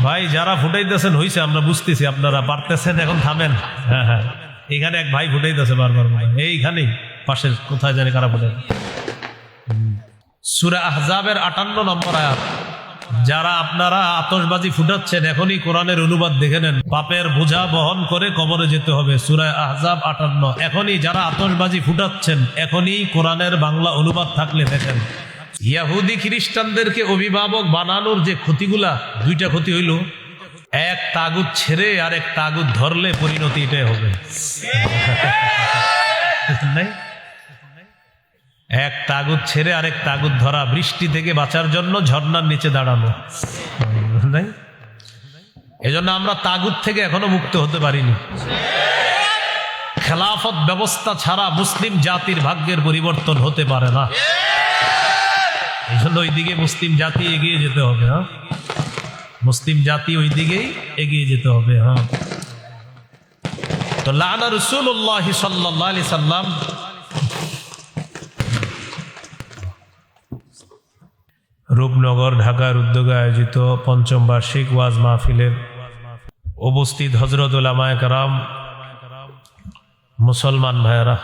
ভাই যারা ফুটাইতেছেন হইছে, আমরা বুঝতেছি আপনারা পারতেছেন, এখন থামেন। হ্যাঁ হ্যাঁ, এখানে এক ভাই ফুটাইতেছে বারবার, এইখানেই পাশের কোথায় জানি কারা ফুটাই। সূরা আহজাবের 58 নম্বর আয়াত। যারা আপনারা আতশবাজি ফুটাচ্ছেন, এখনই কোরআনের অনুবাদ দেখে নেন। পাপের বোঝা বহন করে কবরে যেতে হবে, সূরা আহজাব 58। এখনই যারা আতশবাজি ফুটাচ্ছেন, এখনই কোরআনের বাংলা অনুবাদ থাকলে দেখেন। ইহুদি খ্রিস্টানদেরকে অভিভাবক বানানোর যে ক্ষতিগুলা, দুইটা ক্ষতি হইল। এক, তাগুত ছেড়ে আর এক তাগুত ধরলে পরিণতি এটাই হবে। এক তাগুত ছেড়ে আরেক তাগুত ধরা, বৃষ্টি থেকে বাঁচার জন্য ঝর্ণার নিচে দাঁড়ানো। এজন্য আমরা তাগুত থেকে এখনো মুক্ত হতে পারিনি। খেলাফত ব্যবস্থা ছাড়া মুসলিম জাতির ভাগ্যের পরিবর্তন হতে পারে না। এই জন্য ওইদিকে মুসলিম জাতি এগিয়ে যেতে হবে। হ্যাঁ, মুসলিম জাতি ওই দিকেই এগিয়ে যেতে হবে। হ্যাঁ, তো লানা রাসূলুল্লাহ সাল্লাল্লাহু আলাইহি সাল্লাম রূপনগর ঢাকার উদ্যোগে আয়োজিত পঞ্চম বার্ষিক ওয়াজ মাহফিলের উপস্থিত হযরত উলামায়ে কেরাম, মুসলমান ভাইয়েরা,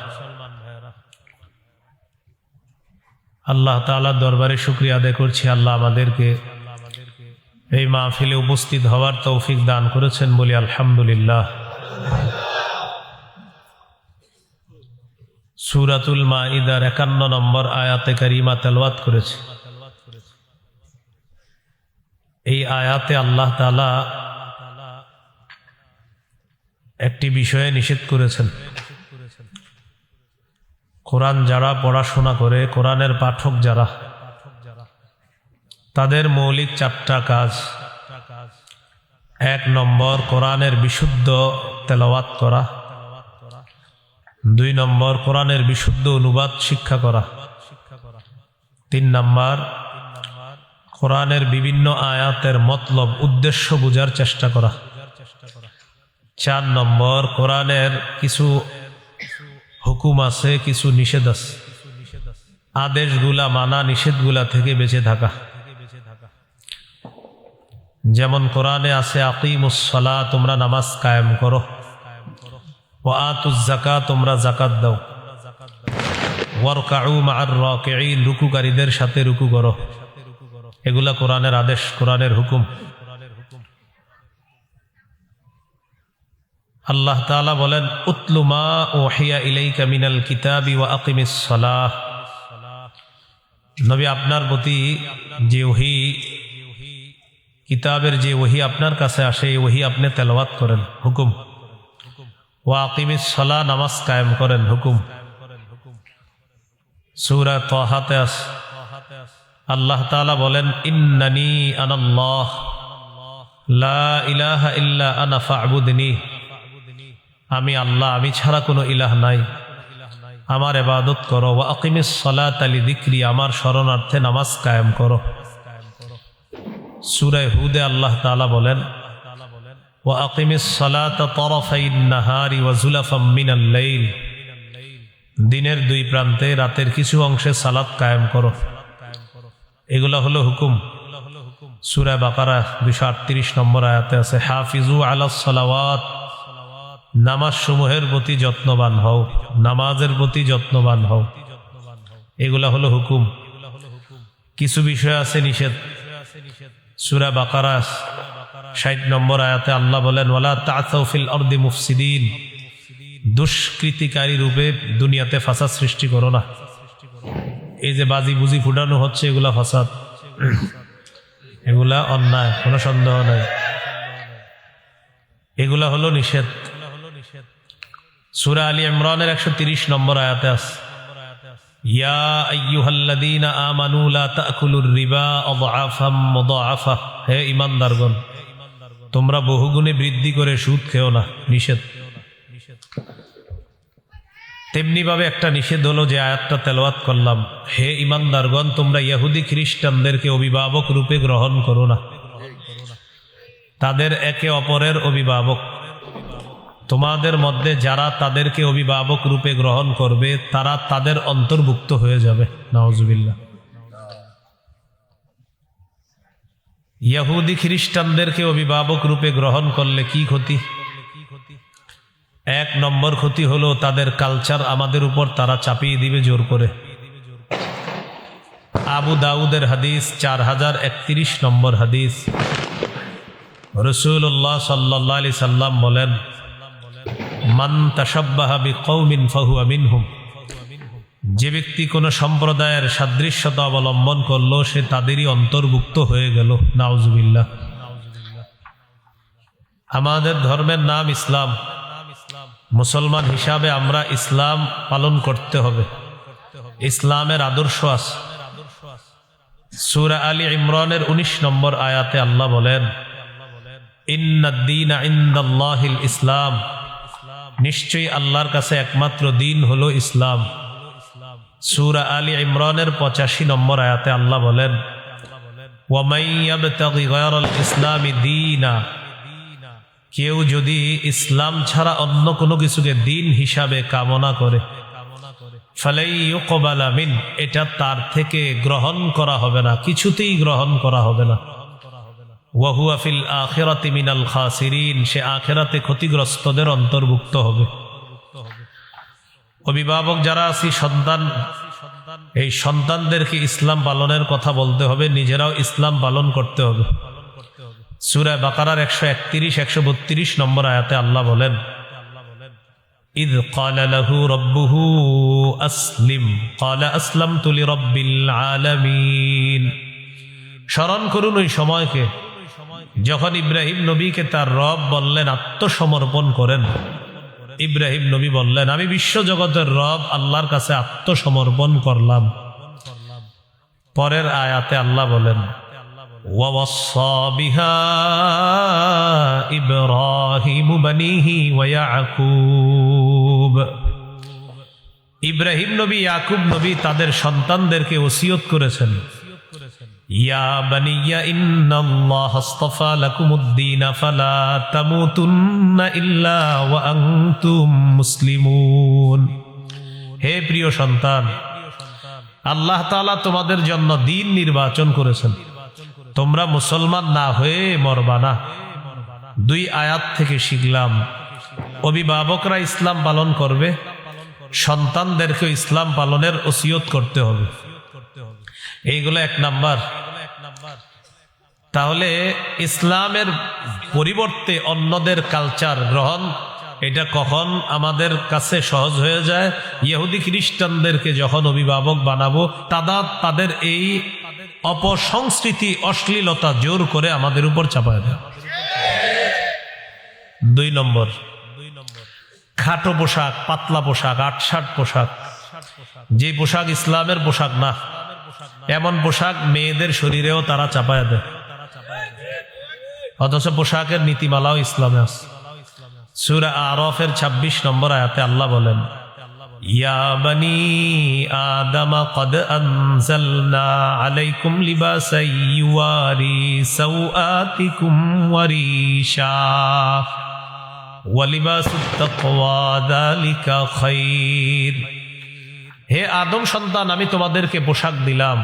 আল্লাহ তাআলার দরবারে শুকরিয়া আদায় করছি। আল্লাহ আমাদেরকে এই মাহফিলে উপস্থিত হওয়ার তৌফিক দান করেছেন, বলি আলহামদুলিল্লাহ। সূরাতুল মাইদার 51 নম্বর আয়াতে কারিমা তেলাওয়াত করেছে। এই আয়াতে আল্লাহ তাআলা একটি বিষয়ে নিষেধ করেছেন। কোরআন যারা পড়াশোনা করে, কোরআনের পাঠক যারা, তাদের মৌলিক 4টা কাজ। 1 নম্বর, কোরআনের বিশুদ্ধ তেলাওয়াত করা। 2 নম্বর, কোরআনের বিশুদ্ধ অনুবাদ শিক্ষা করা। 3 নম্বর, কোরআনের বিভিন্ন আয়াতের মতলব, উদ্দেশ্য বোঝার চেষ্টা করা। 4 নম্বর, কোরআনের কিছু হুকুম আছে, কিছু নিষেধ আছে, আদেশগুলা মানা, নিষেধগুলা থেকে বেঁচে থাকা। যেমন কোরআনে আছে আকিমুস সালাহ, তোমরা নামাজ কায়েম করো। ওয়া আতুজ যাকাত, তোমরা যাকাত দাও। ওয়ারকাউ মা'আর রাকিঈন, রুকুকারীদের সাথে রুকু করো। এগুলা কোরআনের আদেশ, কোরআনের হুকুম। আল্লাহ তাআলা বলেন, উতলু মা উহিয়া ইলাইকা মিনাল কিতাবি ওয়া আকিমিস সালাহ। নবী, আপনার প্রতি যে ওহী, কিতাবের যে ওহী আপনার কাছে আসে, এই ওহী আপনি তেলাওয়াত করেন, হুকুম। ওয়া আকিমিস সালাহ, নামাজ কায়েম করেন, হুকুম। সূরা তাহাতে আছে, আল্লাহ তাআলা বলেন, ইন্নানি আনাল্লাহ লা ইলাহা ইল্লা আনা ফা'বুদনি। আমি আল্লাহ, আমি ছাড়া কোনো ইলাহ নাই, আমার ইবাদত করো। ওয়া আকিমিস সালাতা লিযিকরি, আমার শরণার্থে নামাজ কায়েম করো। সূরা হুদে আল্লাহ তাআলা বলেন, ওয়া আকিমিস সালাতা তারাফাইন নাহারি ওয়া যুলাফাম মিনাল লাইল। দিনের 2 প্রান্তে রাতের কিছু অংশে সালাত কায়েম করো। এগুলা হলো হুকুম। সূরা বাকারা 238 নম্বর আয়াতে আছে, হাফিজু আলাস সালাওয়াত, নামাজ সমূহের প্রতি যত্নবান হও, নামাজের প্রতি যত্নবান হও। এগুলা হলো হুকুম। কিছু বিষয় আছে নিষেধ। সূরা বাকারা 60 নম্বর আয়াতে আল্লাহ বলেন, ওয়ালা তা'সাউ ফিল আরদি মুফসিদিন, দুষ্কৃতিকারী রূপে দুনিয়াতে ফাসাদ সৃষ্টি করো না। এই যে বাজি বুজি ফুটানো হচ্ছে, এগুলা ফাসাদ, এগুলা অন্যায়, কোনো সন্দেহ নাই। এগুলা হলো নিষেধ। সূরা আলী ইমরানের 130 নম্বর আয়াতে আছে, ইয়া আইয়ুহাল্লাযীনা আমানু লা তা'কুলুর রিবা আযআফাম মুদাআফা। হে ঈমানদারগণ, তোমরা বহুগুণে বৃদ্ধি করে সুদ খেও না, নিষেধ। তেমনি ভাবে একটা নিষেধ হলো যে আয়াতটা তেলাওয়াত করলাম, হে ঈমানদারগণ, তোমরা ইহুদি খ্রিস্টানদেরকে অভিভাবক রূপে গ্রহণ করো না। তাদের একে অপরের অভিভাবক। তোমাদের মধ্যে যারা তাদেরকে অভিভাবক রূপে গ্রহণ করবে, তারা তাদের অন্তর্ভুক্ত হয়ে যাবে। নাউজুবিল্লাহ। ইহুদি খ্রিস্টানদেরকে অভিভাবক রূপে গ্রহণ করলে কি ক্ষতি? এক নম্বর ক্ষতি হলো তাদের কালচার আমাদের উপর তারা চাপিয়ে দিবে জোর করে। আবু দাউদের হাদিস 4031 নম্বর হাদিস, রাসূলুল্লাহ সাল্লাল্লাহু আলাইহি সাল্লাম বলেন, মান তাশাব্বাহা বিকওমিন ফাহুয়া মিনহুম। যে ব্যক্তি কোনো সম্প্রদায়ের সাদৃশ্যতা অবলম্বন করলো সে তাদেরই অন্তর্ভুক্ত হয়ে গেল। নাউজুবিল্লাহ। আমাদের ধর্মের নাম ইসলাম, মুসলমান হিসাবে আমরা ইসলাম পালন করতে হবে। ইসলামের আদর্শ আছে। সূরা আলী ইমরানের 19 নম্বর আয়াতে আল্লাহ বলেন, ইন্নাদ-দীনা ইনদাল্লাহিল ইসলাম। নিশ্চয়ই আল্লাহর কাছে একমাত্র দিন হলো ইসলাম। সূরা আলী ইমরানের 85 নম্বর আয়াতে আল্লাহ বলেন, ওয়া মান ইয়াবতাগি গায়রাল ইসলামি দীনা। কেউ যদি ইসলাম ছাড়া অন্য কোনো কিছুকে দিন হিসাবে কামনা করে, ফালাই ইউকবালা মিন, এটা তার থেকে গ্রহণ করা হবে না, কিছুতেই গ্রহণ করা হবে না। ওয়া হুয়া ফিল আখিরাতি মিনাল খাসিরিন, সে আখিরাতে ক্ষতিগ্রস্তদের অন্তর্ভুক্ত হবে। অভিভাবক যারা আছি, সন্তান, এই সন্তানদেরকে ইসলাম পালনের কথা বলতে হবে, নিজেরাও ইসলাম পালন করতে হবে। সূরা বাকারার 131-132 নম্বর আয়াতে আল্লাহ বলেন, ইয ক্বালা লাহু রাব্বুহু আসলিম ক্বালা আসলামতু লিরাব্বিল আলামিন। স্মরণ করুন ওই সময়কে যখন ইব্রাহিম নবীকে তার রব বললেন আত্মসমর্পণ করেন। ইব্রাহিম নবী বললেন, আমি বিশ্বজগতের রব আল্লাহর কাছে আত্মসমর্পণ করলাম। পরের আয়াতে আল্লাহ বলেন, ওয়াওয়াসসা বিহা ইব্রাহিমু বানিহি ওয়া ইয়াকুব। ইব্রাহিম নবী, ইয়াকুব নবী তাদের সন্তানদেরকে ওসিয়ত করেছেন, ইয়া বানিয়া ইন্নাল্লাহা আসতাফা লাকুমুদ-দীন ফালা তামুতুন্না ইল্লা ওয়া আনতুম মুসলিমুন। হে প্রিয় সন্তান, আল্লাহ তাআলা তোমাদের জন্য দ্বীন নির্বাচন করেছেন, তোমরা মুসলমান না হয়ে মরবা না। 2 আয়াত থেকে শিখলাম অভিভাবকরা ইসলাম পালন করবে, সন্তানদেরকে ইসলাম পালনের ওসিয়ত করতে হবে। এইগুলো 1 নাম্বার। তাহলে ইসলামের পরিবর্তে অন্যদের কালচার গ্রহণ, এটা কখন আমাদের কাছে সহজ হয়ে যায়? ইহুদি খ্রিস্টানদেরকে যখন অভিভাবক বানাবো, তাদের এই অপসংস্কৃতি, অশ্লীলতা জোর করে আমাদের উপর চাপায় দেয়। 2 নম্বর, খাটো পোশাক, পাতলা পোশাক, আটশাট পোশাক, যে পোশাক ইসলামের পোশাক না, এমন পোশাক মেয়েদের শরীরেও তারা চাপায় দেয়, অথচ পোশাকের নীতিমালাও ইসলামে আছে। সূরা আরাফের 26 নম্বর আয়াতে আল্লাহ বলেন, ইয়া বানি আদম ক্বাদ আনজালনা আলাইকুম লিবাসান ইউয়ারি সাওআতিকুম ওয়া রিশা ওয়া লিবাসুত তাকওয়া যালিকা খায়র। হে আদম সন্তান, আমি তোমাদেরকে পোশাক দিলাম,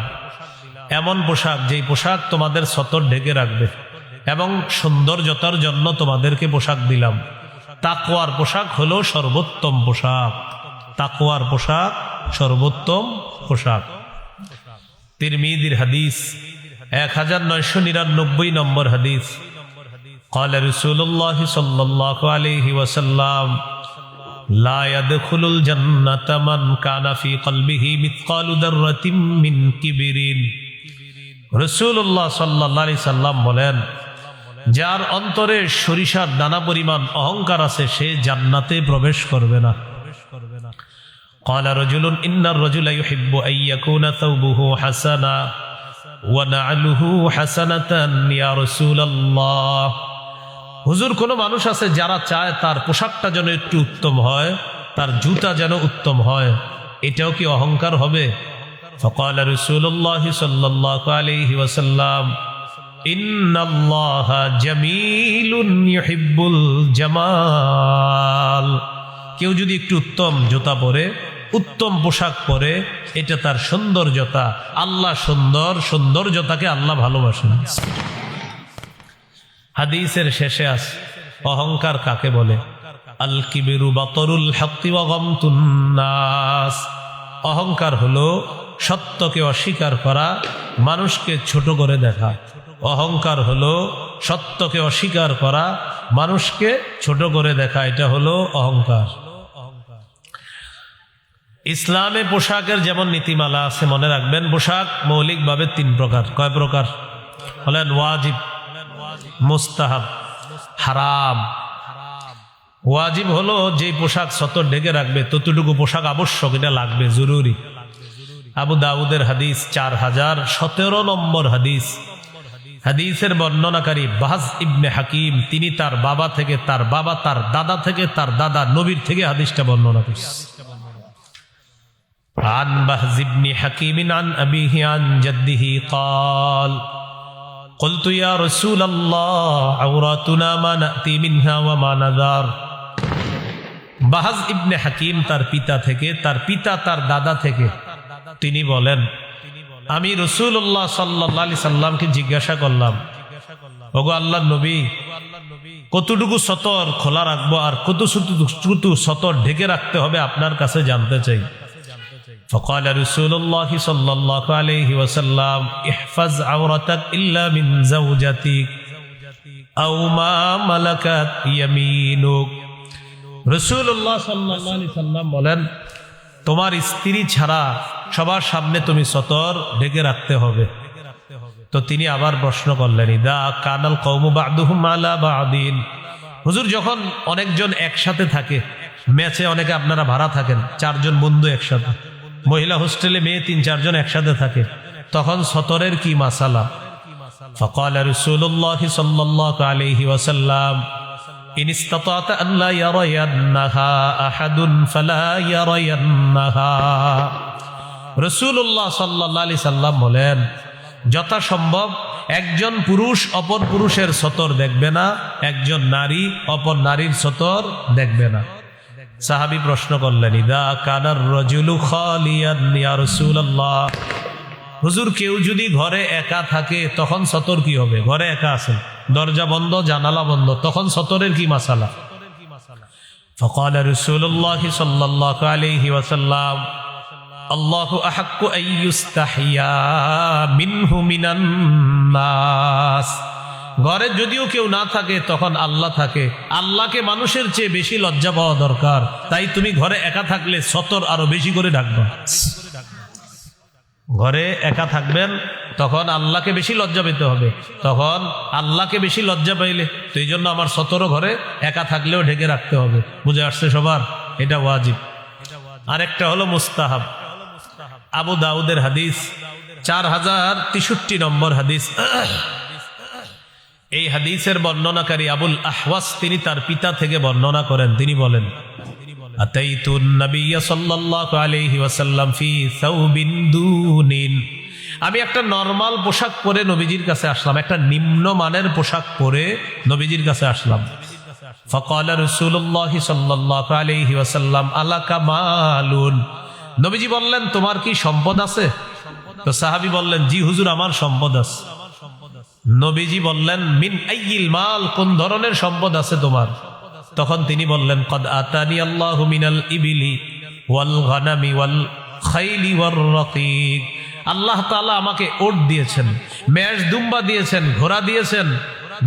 এমন পোশাক যেই পোশাক তোমাদের সতর ঢেকে রাখবে, এবং সৌন্দর্যতার জন্য তোমাদেরকে পোশাক দিলাম। তাকওয়ার পোশাক হলো সর্বোত্তম পোশাক, তাকওয়ার পোশাক সর্বোত্তম পোশাক। তিরমিজির হাদিস 1999 নম্বর হাদিস, ক্বালা রাসূলুল্লাহ সাল্লাল্লাহু আলাইহি ওয়াসাল্লাম, লা ইয়াদখুলুল জান্নাতা মান কানা ফি কলবিহি মিসকালু দাররাতিন মিন কিবরিন। রাসূলুল্লাহ সাল্লাল্লাহু আলাইহি সাল্লাম বলেন, যার অন্তরে সরিষার দানা পরিমাণ অহংকার আছে সে জান্নাতে প্রবেশ করবে না। ক্বালা রাজুলুন ইন্নার রাজুলা ইউহিব্বু আন ইয়াকুনা থাওবুহু হাসানা ওয়া না'লুহু হাসানাতান ইয়া রাসূলুল্লাহ। হুজুর, কোন মানুষ আছে যারা চায় তার পোশাকটা যেন একটু উত্তম হয়, তার জুতা যেন উত্তম হয়, এটাও কি অহংকার হবে? ফাকালা রাসূলুল্লাহ সাল্লাল্লাহু আলাইহি ওয়াসাল্লাম, ইন্নাল্লাহা জামিলুন ইউহিব্বুল জামাল। কেউ যদি একটু উত্তম জুতা পরে, উত্তম পোশাক পরে, এটা তার সৌন্দর্যতা। আল্লাহ সুন্দর, সৌন্দর্যতাকে আল্লাহ ভালোবাসেন। হাদিসের শেষে আছে অহংকার কাকে বলে? আল কিবিরু বাতরুল হাক্কি ওয়া গামতুন নাস। অহংকার হলো সত্যকে অস্বীকার করা, মানুষকে ছোট করে দেখা। অহংকার হলো সত্যকে অস্বীকার করা, মানুষকে ছোট করে দেখা, এটা হলো অহংকার। ইসলামে পোশাকের যেমন নীতিমালা আছে, মনে রাখবেন পোশাক মৌলিকভাবে 3 প্রকার। কয় প্রকার? বলেন ওয়াজিব, মুস্তাহাব, হারাম। ওয়াজিব হলো যে পোশাক সতর ঢেকে রাখবে, ততটুকু পোশাক আবশ্যক, এটা লাগবে, জরুরি। আবু দাউদের হাদিস 4017 নম্বর হাদিস। হাদিসের বর্ণনাকারী বাহজ ইবনে হাকিম, তিনি তার বাবা থেকে, তার বাবা তার দাদা থেকে, তার দাদা নবীর থেকে হাদিসটা বর্ণনা করেছেন। عن بهز بن حكيم عن أبيه عن جده قال قلت يا رسول الله عوراتنا ما نأتي منها وما نذار। বাহজ ইবনে হাকিম তার পিতা থেকে, তার পিতা তার দাদা থেকে, তিনি বলেন আমি রাসূলুল্লাহ সাল্লাল্লাহু আলাইহি সাল্লামকে জিজ্ঞাসা করলাম, ওগো আল্লাহর নবী, কতটুকু সতর খোলা রাখবো আর কতটুকু সতর ঢেকে রাখতে হবে আপনার কাছে জানতে চাই। فقال رسول الله صلى الله عليه وسلم احفظ عورتك إلا من زوجتك أو ما ملكت يمينك। রাসূলুল্লাহ সাল্লাল্লাহু আলাইহি সাল্লাম বলেন, তোমার স্ত্রী ছাড়া সবার সামনে তুমি সতর ঢেকে রাখতে হবে। তো তিনি আবার প্রশ্ন করলেন, ইদা কানাল কওমু বা'দুহুম আলা বা'দিন। হুজুর, যখন অনেকজন একসাথে থাকে, ম্যাচে অনেকে আপনারা ভাড়া থাকেন, 4 জন বন্ধু একসাথে, মহিলা হোস্টেলে মেয়ে 3-4 জন একসাথে থাকে, তখন সতরের কি মাসালা? ফাকাল রাসূলুল্লাহ সাল্লাল্লাহু আলাইহি ওয়াসাল্লাম ইন ইসতাতা'তা আন লা ইয়ারায়ান্নাহা আহাদুন ফালা ইয়ারায়ান্নাহা। রাসূলুল্লাহ সাল্লাল্লাহু আলাইহি সাল্লাম বলেন, যথাসম্ভব একজন পুরুষ অপর পুরুষের সতর দেখবে না, একজন নারী অপর নারীর সতর দেখবে না। সাহাবী প্রশ্ন করলেন, ইদা কানার রাজুলু খালিয়ান ইয়া রাসূলুল্লাহ, হুজুর কেউ যদি ঘরে একা থাকে তখন সতর কি হবে? ঘরে একা আছেন, দরজা বন্ধ, জানালা বন্ধ, তখন সতরের কি মাসালা? ফাকাল রাসূলুল্লাহ সাল্লাল্লাহু আলাইহি ওয়াসাল্লাম আল্লাহু আহাক্কু আইয়ুস্তাহিয়া মিনহু মিনান নাস। ঘরে যদিও কেউ না থাকে তখন আল্লাহ থাকে, আল্লাহকে মানুষের চেয়ে বেশি লজ্জা পাওয়া দরকার, তাই তুমি ঘরে একা থাকলে সতর আরো বেশি করে ঢাকবা। ঘরে একা থাকবেন তখন আল্লাহকে বেশি লজ্জা পেতে হবে, তখন আল্লাহকে বেশি লজ্জা পাইলে, তো এই জন্য আমার সতরও ঘরে একা থাকলেও ঢেকে রাখতে হবে। বুঝে আসছে সবার? এটা ওয়াজিব। আরেকটা হলো মুস্তাহাব। আবু দাউদের হাদিস 4063 নম্বর হাদিস। এই হাদিসের বর্ণনাকারী আবুল আহওয়াস, তিনি তার পিতা থেকে বর্ণনা করেন, তিনি বলেন, আতাইতুন নবিয়্য সাল্লাল্লাহু আলাইহি ওয়াসাল্লাম ফি সাওবিন দুনিন। আমি একটা নরমাল পোশাক পরে নবীজির কাছে আসলাম, একটা নিম্নমানের পোশাক পরে নবীজির কাছে আসলাম। ফাকাল রাসূলুল্লাহ সাল্লাল্লাহু আলাইহি ওয়াসাল্লাম আলাকা মালুন। নবীজি বললেন, তোমার কি সম্পদ আছে? তো সাহাবী বললেন, জি হুজুর, আমার সম্পদ আছে। নবীজি বললেন, মিন আইয়িল মাল, কোন ধরনের সম্পদ আছে তোমার? তখন তিনি বললেন, কদ আতানি আল্লাহু মিনাল ইবিলি ওয়াল গানামি ওয়াল খাইলি ওয়ার রাকিক। আল্লাহ তাআলা আমাকে ওট দিয়েছেন, মেষ দুম্বা দিয়েছেন, ঘোড়া দিয়েছেন,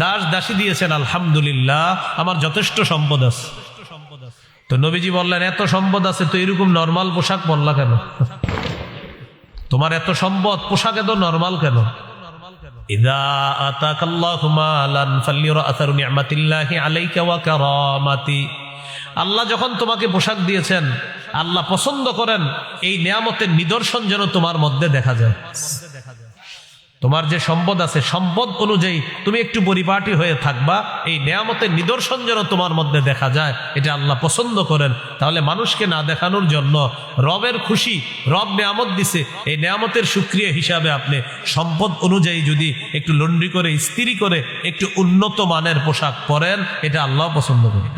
দাস দাসী দিয়েছেন, আলহামদুলিল্লাহ আমার যথেষ্ট সম্পদ আছে। তো নবীজি বললেন, এত সম্পদ আছে তো এরকম নরমাল পোশাক পরলা কেন? তোমার এত সম্পদ, পোশাক এত নরমাল কেন? ইযা আতাকাল্লাহু মালান ফালিরা আসারু নি'মাতিল্লাহি আলাইকা ওয়া কারামাতি। আল্লাহ যখন তোমাকে পোশাক দিয়েছেন, আল্লাহ পছন্দ করেন এই নিয়ামতের নিদর্শন যেন তোমার মধ্যে দেখা যায়। তোমার যে সম্পদ আছে, সম্পদ অনুযায়ী তুমি একটু পরিপাটি হয়ে থাকবা, এই নিয়ামতের নিদর্শন যেন তোমার মধ্যে দেখা যায়, এটা আল্লাহ পছন্দ করেন। তাহলে মানুষকে না দেখানোর জন্য, রবের খুশি, রব নিয়ামত দিছে, এই নিয়ামতের শুকরিয়া হিসাবে আপনি সম্পদ অনুযায়ী যদি একটু লন্ড্রি করে, ইস্ত্রি করে একটু উন্নত মানের পোশাক পরেন, এটা আল্লাহ পছন্দ করেন।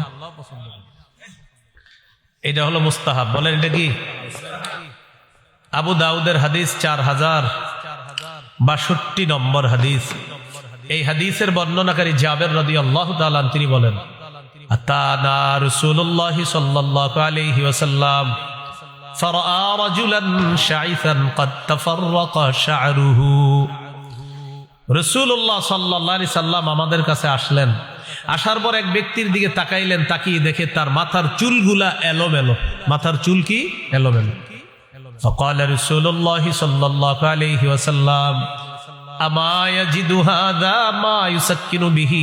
এটা হলো মুস্তাহাব। বলেন এটা কি? আবু দাউদের হাদিস 4062 নম্বর হাদিস। এই হাদিসের বর্ণনাকারী জাবের রাদিয়াল্লাহু তাআলা আনহু তিনি বলেন, আতানা রাসূলুল্লাহ সাল্লাল্লাহু আলাইহি ওয়াসাল্লাম ফারাআ রাজুলান শাইসান قد تفرق شعره। রাসূলুল্লাহ সাল্লাল্লাহু আলাইহি সাল্লাম আমাদের কাছে আসলেন, আসার পর এক ব্যক্তির দিকে তাকাইলেন, তাকিয়ে দেখে তার মাথার চুলগুলা এলোমেলো। মাথার চুল কি এলোমেলো। فقال رسول الله صلى الله عليه وسلم أما يجد هذا ما يسكن به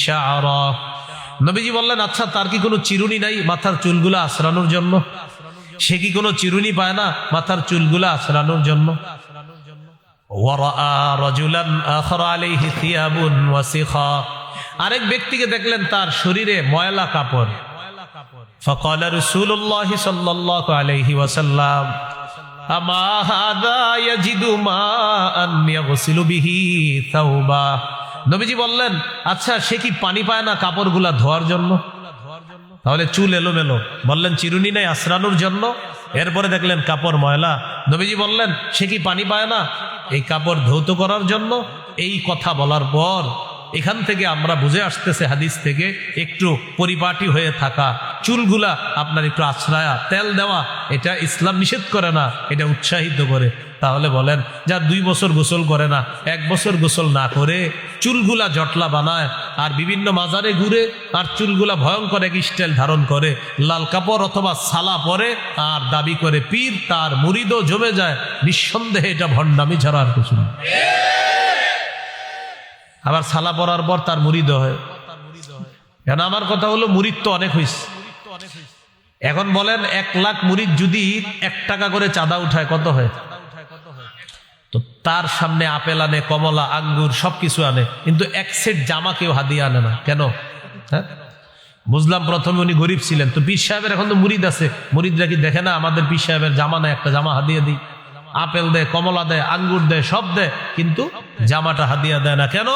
شعره। নবীজি বললেন, আচ্ছা তার কি কোনো চিরুনি নাই মাথার চুলগুলা আছড়ানোর জন্য? সে কি কোনো চিরুনি পায় না মাথার চুলগুলা আছড়ানোর জন্য? وراى رجلا اخر عليه ثياب وسخا। আরেক ব্যক্তিকে দেখলেন তার শরীরে ময়লা কাপড়। فقال رسول الله صلى الله عليه وسلم أما هذا يجد ماء يغسل به ثوبا। নবীজি বললেন, আচ্ছা সে কি পানি পায় না কাপড়গুলা ধোয়ার জন্য? তাহলে চুল এলোমেলো, বললেন চিরুনি নাই আছড়ানোর জন্য। এরপরে দেখলেন কাপড় ময়লা, নবীজি বললেন সে কি পানি পায় না এই কাপড় ধৌত করার জন্য? এই কথা বলার পর এখান থেকে আমরা বুঝে আসতেছে হাদিস থেকে, একটু পরিপাটি হয়ে থাকা, চুলগুলা আপনার একটু আছড়ায়া তেল দেওয়া, এটা ইসলাম নিষেধ করে না, এটা উৎসাহিত করে। তাহলে বলেন, যার 2 বছর গোসল করে না, 1 বছর গোসল না করে চুলগুলা জটলা বানায় আর বিভিন্ন মাজারে ঘুরে আর চুলগুলা ভয়ঙ্কর এক স্টাইল ধারণ করে, লাল কাপড় অথবা সালা পরে আর দাবি করে পীর, তার মুরিদও জমে যায়, নিঃসন্দেহে এটা ভণ্ডামি ছাড়া আর কিছু না। আবার সালা পরার পর তার মুরিদ হয়। কেন? আমার কথা হলো মুরিদ তো অনেক হয়েছে। এখন বলেন 1 লাখ মুরিদ যদি 1 টাকা করে চাঁদা উঠায় কত হয়? তো তার সামনে আপেল আনে, কমলা, আঙ্গুর সবকিছু আনে, কিন্তু 1 সেট জামা কেউ হাদিয়া আনে না। কেন? হ্যাঁ, বুঝলাম প্রথমে উনি গরিব ছিলেন। তো পীর সাহেবের এখন তো মুরিদ আছে, মুরিদরা কি দেখে না আমাদের পীর সাহেবের জামা না, একটা জামা হাদিয়া দিই? আপেল দেয়, কমলা দেয়, আঙ্গুর দেয়, সব দেয়, কিন্তু জামাটা হাদিয়া দেয় না। কেন?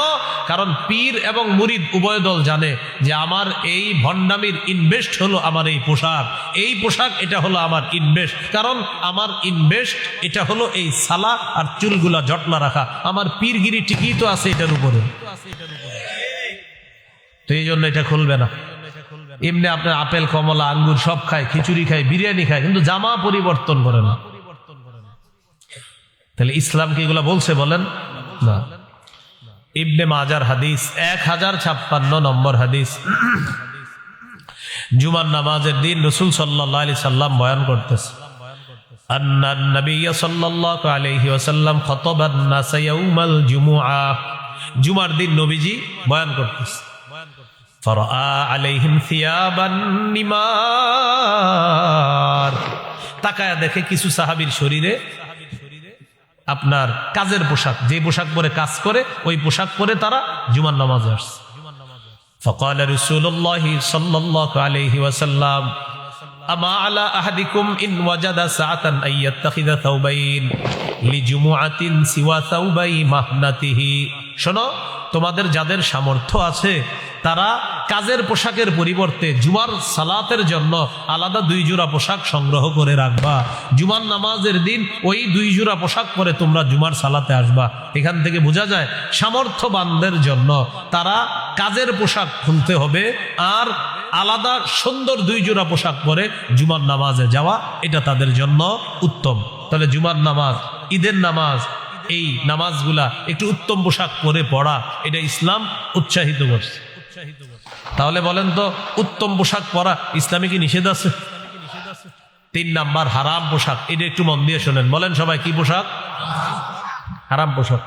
কারণ পীর এবং মুরিদ উভয় দল জানে যে আমার এই ভণ্ডামির ইনভেস্ট হলো আমার এই পোশাক, এই পোশাক এটা হলো আমার ইনভেস্ট। কারণ আমার ইনভেস্ট এটা হলো এই সালা আর চুলগুলা জটলা রাখা, আমার পীরগিরি ঠিকই তো আছে এটার উপরে। তো এই জন্য এটা খুলবে না। এমনি আপনার আপেল, কমলা, আঙ্গুর সব খায়, খিচুড়ি খায়, বিরিয়ানি খায়, কিন্তু জামা পরিবর্তন করে না। তাহলে ইসলাম কি এগুলা বলছে? বলেন না। ইবনে মাজার হাদিস 1056 নম্বর হাদিস। জুমার নামাজের দিন রাসূল সাল্লাল্লাহু আলাইহি সাল্লাম বয়ান করতেছে, আন্নান নবী সাল্লাল্লাহু আলাইহি ওয়াসাল্লাম খাতাবান নাস ইয়াউমাল জুমুআ। জুমার দিন নবীজি বয়ান করতেছে। ফারাআ আলাইহিম থিয়াবান নিমার। তাকায়া দেখে কিছু সাহাবীর শরীরে আপনার কাজের পোশাক, যে পোশাক পরে কাজ করে ওই পোশাক পরে তারা জুমার নামাজে আসছে। فقال رسول الله صلى الله عليه وسلم أما على أحدكم إن وجد ساعة أن يتخذ ثوبين لجمعة سوى ثوبي مهنته। শোনো, তোমাদের যাদের সামর্থ্য আছে তারা কাজের পোশাকের পরিবর্তে জুমার সালাতের জন্য আলাদা 2 জোড়া পোশাক সংগ্রহ করে রাখবা। জুমার নামাজের দিন ওই 2 জোড়া পোশাক পরে তোমরা জুমার সালাতে আসবা। এখান থেকে বোঝা যায় সামর্থ্যবানদের জন্য তারা কাজের পোশাক খুলতে হবে আর আলাদা সুন্দর 2 জোড়া পোশাক পরে জুমার নামাজে যাওয়া, এটা তাদের জন্য উত্তম। তাহলে জুমার নামাজ, ঈদের নামাজ, এই নামাজগুলা একটু উত্তম পোশাক পরে পড়া, এটা ইসলাম উৎসাহিত করছে। তাহলে বলেন তো, উত্তম পোশাক পরা ইসলামে কি নিষেধ আছে? 3 নাম্বার হারাম পোশাক, এটা একটু মন দিয়ে শোনেন। বলেন সবাই, কি পোশাক? হারাম পোশাক।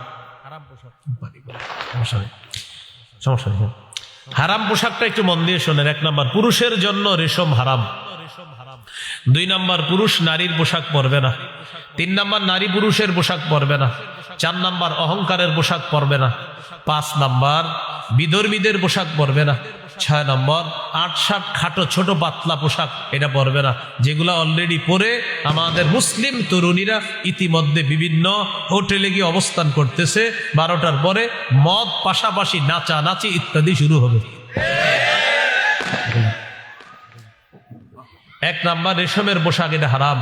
সমস্যা নেই, হারাম পোশাকটা একটু মন দিয়ে শোনেন। 1 নাম্বার, পুরুষের জন্য রেশম হারাম। 2 নাম্বার, পুরুষ নারীর পোশাক পরবে না। 3 নাম্বার, নারী পুরুষের পোশাক পরবে না। 4 নাম্বার, অহংকারের পোশাক পরবে না। 5 নাম্বার, বিধর্মীদের পোশাক পরবে না। 6 নম্বর, 8-7 খাটো ছোট পাতলা পোশাক এটা পরবে না, যেগুলো অলরেডি পরে আমাদের মুসলিম তরুণীরা ইতিমধ্যে বিভিন্ন হোটেলে গিয়ে অবস্থান করতেছে। 12টার পরে মদ, পাশাপাশি নাচা নাচি ইত্যাদি শুরু হবে। 1 নাম্বার, রেশমের পোশাক, এটা হারাম।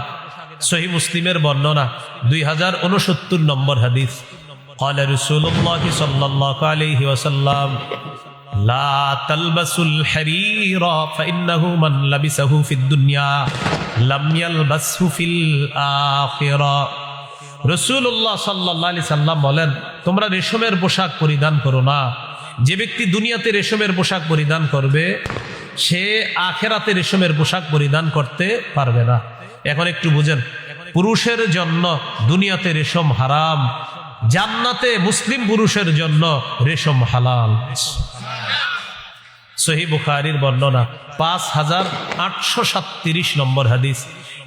সহিহ মুসলিমের বর্ণনা 2069 নম্বর হাদিস। قال رسول الله صلى الله عليه وسلم لا تلبسوا الحرير فإنه من لبسه في الدنيا لم يلبسه في الآخرة। রাসূলুল্লাহ সাল্লাল্লাহু আলাইহি সাল্লাম বলেন, তোমরা রেশমের পোশাক পরিধান করো না। যে ব্যক্তি দুনিয়াতে রেশমের পোশাক পরিধান করবে সে আখেরাতে রেশমের পোশাক পরিধান করতে পারবে না। এখন একটু বুঝেন, পুরুষের জন্য দুনিয়াতে রেশম হারাম, জান্নাতে মুসলিম পুরুষের জন্য রেশম হালাল। সহিহ বুখারীর বর্ণনা 5837 নম্বর হাদিস।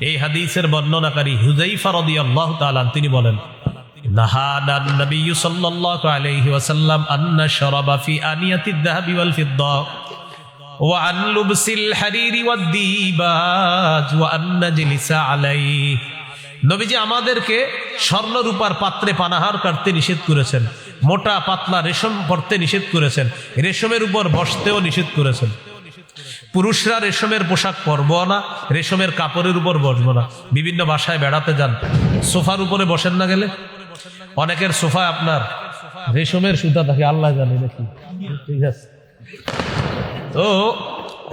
এই হাদিসের বর্ণনাকারী হুযায়ফা রাদিয়াল্লাহু তাআলা তিনি বলেন, নাহানা নবী সাল্লাল্লাহু আলাইহি ওয়াসাল্লাম আন নাশরাবা ফি আনিয়াতিদ যাহাবি ওয়াল ফিদ্দা ওয়া আন লুবসিল হারিরি ওয়াদ দিবাজ ওয়া আন নাজলিসা আলাইহি। নবীজি আমাদেরকে স্বর্ণ রূপার পাত্রে পানাহার করতে নিষেধ করেছেন, মোটা পাতলা রেশম পরতে নিষেধ করেছেন, রেশমের উপর বসতেও নিষেধ করেছেন। পুরুষরা রেশমের পোশাক পরবো না, রেশমের কাপড়ের উপর বসবো না। বিভিন্ন বাসায় বেড়াতে যান, সোফার উপরে বসেন না, গেলে অনেকের সোফায় আপনার রেশমের সুতা থাকে, আল্লাহ জানে নাকি, ঠিক আছে। তো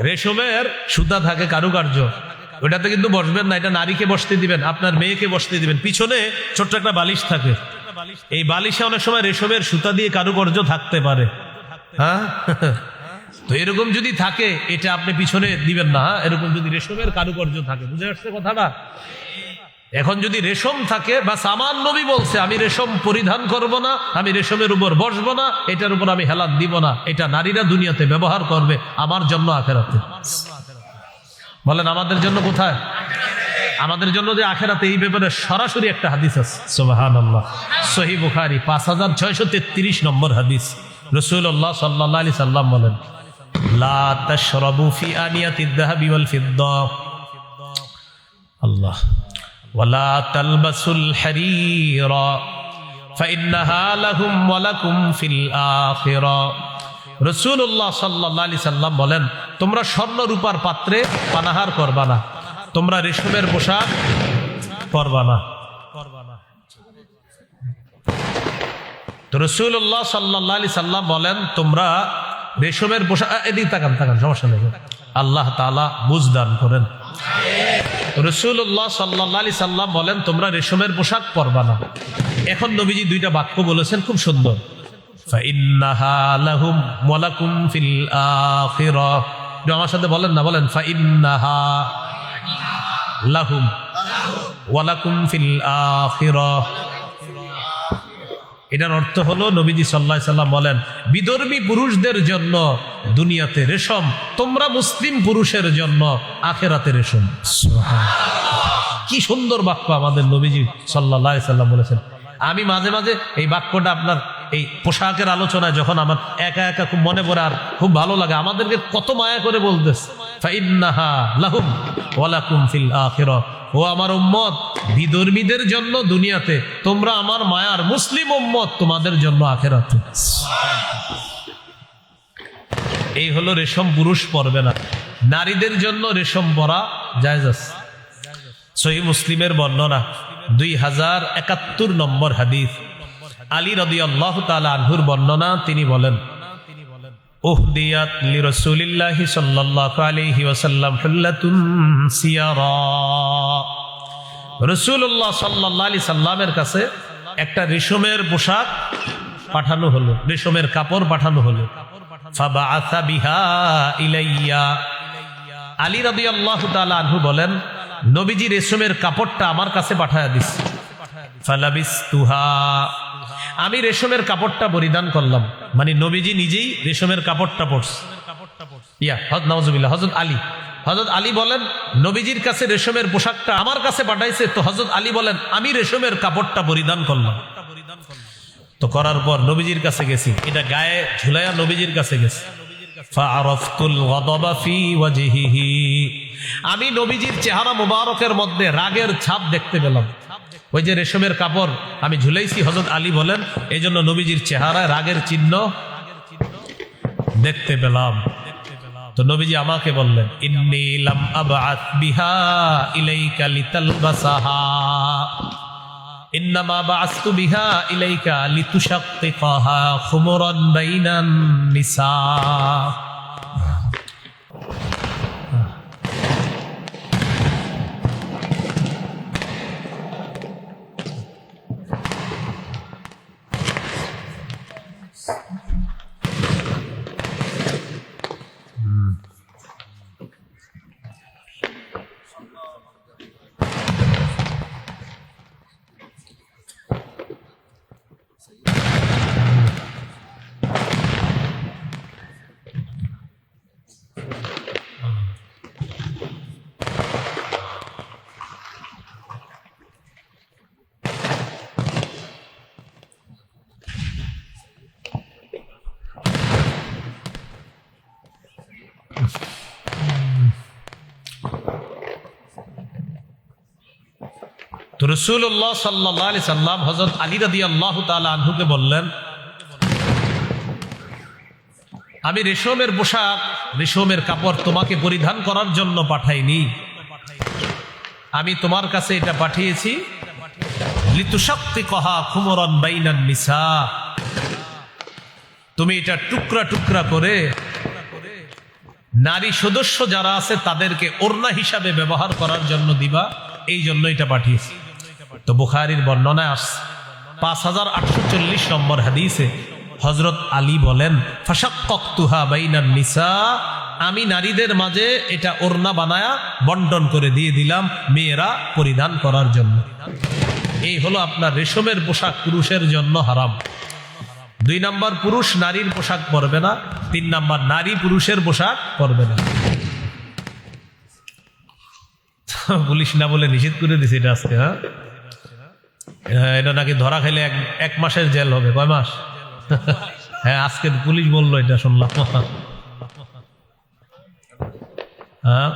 রেশমের সুতা থাকে, কারুকার্য, ওটাতে কিন্তু বসবেন না। এটা নারীকে বসতে দিবেন, আপনার মেয়েকে বসতে দিবেন। পিছনে ছোট্ট একটা বালিশ থাকে, এই বালিশে অনেক সময় রেশমের সুতা দিয়ে কারুকার্য থাকতে পারে। হ্যাঁ, তো এরকম যদি থাকে এটা আপনি পিছনে দিবেন না। এরকম যদি রেশমের কারুকার্য থাকে, বুঝে আসছে কথাটা? এখন যদি রেশম থাকে, বা সামান নবী বলছে আমি রেশম পরিধান করব না, আমি রেশমের উপর বসবো না, এটার উপর আমি হেলাত দিব না, এটা নারীরা দুনিয়াতে ব্যবহার করবে, আমার জন্য আখেরাতে। বলেন আমাদের জন্য কোথায়? আমাদের জন্য যে আখেরাতে, এই ব্যাপারে সরাসরি একটা হাদিস আছে, সুবহানাল্লাহ। সহিহ বুখারী 5633 নম্বর হাদিস। রাসূলুল্লাহ সাল্লাল্লাহু আলাইহি সাল্লাম বলেন, লা তাশরাবু ফি আনিয়াতিদ যাহাবি ওয়াল ফিদ্দা আল্লাহ ওয়ালা তালবাসুল হারিরা ফাইন্নাহা লাহুম ওয়া লাকুম ফিল আখিরা। রাসূলুল্লাহ সাল্লাল্লাহু আলাইহি সাল্লাম বলেন, তোমরা স্বর্ণ রূপার পাত্রে পানাহার করবা না, তোমরা রেশমের পোশাক পরবা না। তো রাসূলুল্লাহ সাল্লাল্লাহু আলাইহি সাল্লাম বলেন, তোমরা রেশমের পোশাক, এদিকে তাকান তাকান, সমস্যা নেই, আল্লাহ তাআলা বুঝদান করেন। রাসূলুল্লাহ সাল্লাল্লাহু আলাইহি সাল্লাম বলেন, তোমরা রেশমের পোশাক পরবা না। এখন নবীজি দুইটা বাক্য বলেছেন, খুব সুন্দর। ফাইন্নাহা লাহুম ওয়া লাকুম ফিল আখিরাহ। আমার সাথে বলেন না, বলেন ফাইন্নাহা লাহুম ওয়া লাকুম ফিল আখিরাহ। এটার অর্থ হলো নবীজি সাল্লাল্লাহু আলাইহি সাল্লাম বলেন, বিধর্মী পুরুষদের জন্য দুনিয়াতে রেশম, তোমরা মুসলিম পুরুষের জন্য আখেরাতে রেশম। কি সুন্দর বাক্য আমাদের নবীজি সাল্লাল্লাহু আলাইহি সাল্লাম বলেছেন। আমি মাঝে মাঝে এই বাক্যটা আপনার এই পোশাকের আলোচনায় যখন আমার একা একা খুব মনে পড়ে আর খুব ভালো লাগে, আমাদেরকে কত মায়া করে বলতেছে, ফাইন্নাহা লাহুম ওয়া লাকুম ফিল আখিরাহ। ও আমার উম্মত, বিধর্মীদের জন্য দুনিয়াতে, তোমরা আমার মায়ার মুসলিম উম্মত, তোমাদের জন্য আখিরাতে। এই হলো রেশম পুরুষ পরবে না, নারীদের জন্য রেশম পরা জায়েজ আছে। সহিহ মুসলিমের বর্ণনা 2071 নম্বর হাদিস। আলী রাদিয়াল্লাহু তাআলা আনহুর বর্ণনা, তিনি বলেন, উহদিয়াত লিরাসূলিল্লাহি সাল্লাল্লাহু আলাইহি ওয়াসাল্লাম হুল্লাতুন সিয়ারা। রাসূলুল্লাহ সাল্লাল্লাহু আলাইহি সাল্লামের কাছে একটা রেশমের পোশাক পাঠানো হলো, রেশমের কাপড় পাঠানো হলো। ফাবাআসা বিহা ইলাইয়া। আলী রাদিয়াল্লাহু তাআলা আনহু বলেন, নবীজি রেশমের কাপড়টা আমার কাছে পাঠায়া দিছে। ফালাবিসতুহা। আমি রেশমের কাপড়টা পরিধান করলাম, মানে নবীজি নিজেই রেশমের কাপড়টা পরছে। নাউজুবিল্লাহ। হযরত আলী বলেন, নবীজির কাছে রেশমের পোশাকটা আমার কাছে পাঠাইছে, তো হযরত আলী বলেন আমি রেশমের কাপড়টা পরিধান করলাম। তো করার পর নবীজির কাছে গেছি, এটা গায়ে ঝুলাইয়া নবীজির কাছে গেছি। ফাআরাফতুল গাদাবা ফি ওয়াজহিহি। আমি নবীজির চেহারা মুবারকের মধ্যে রাগের ছাপ দেখতে পেলাম। ওই যে রেশমের কাপড় আমি ঝুলাইছি, হযরত আলী বলেন এই জন্য নবীজির চেহারায় রাগের চিহ্ন দেখতে পেলাম। তো নবীজি আমাকে বললেন, ইন্নী লাম আবআত বিহা ইলাইকা লিতালবাসাহা। ইন্নামা বাআসতু বিহা ইলাইকা লিতুশাক্কিকাহা খুমরান বাইনান নিসা। তো রাসূলুল্লাহ সাল্লাল্লাহু আলাইহি সাল্লাম হযরত আলী রাদিয়াল্লাহু তাআলা আনহুকে বললেন, আমি রেশমের পোশাক, রেশমের কাপড় তোমাকে পরিধান করার জন্য পাঠাইনি, আমি তোমার কাছে এটা পাঠিয়েছি লিতুশাক্কিকাহা খুমরান বাইনান নিসা, তুমি এটা টুকরা টুকরা করে নারী সদস্য যারা আছে তাদেরকে ওড়না হিসাবে ব্যবহার করার জন্য দিবা, এই জন্য এটা পাঠিয়েছি। তো বুখারীর বর্ণনায় আসছে 5840 নম্বর হাদিসে হযরত আলী বলেন, ফাশাক্কাকতুহা বাইনান নিসা, আমি নারীদের মাঝে এটা ওড়না বানায়া বন্টন করে দিয়ে দিলাম মেয়েরা পরিধান করার জন্য। এই হলো আপনার রেশমের পোশাক পুরুষের জন্য হারাম। 2 নাম্বার, পুরুষ নারীর পোশাক পরবে না। 3 নাম্বার, নারী পুরুষের পোশাক পরবে না। পুলিশ না বলে নিষেধ করে দিছে এটা আজকে। এটা নাকি ধরা খাইলে 1 মাসের জেল হবে। কয় মাস? হ্যাঁ, আজকে পুলিশ বললো, এটা শুনলাম। হ্যাঁ,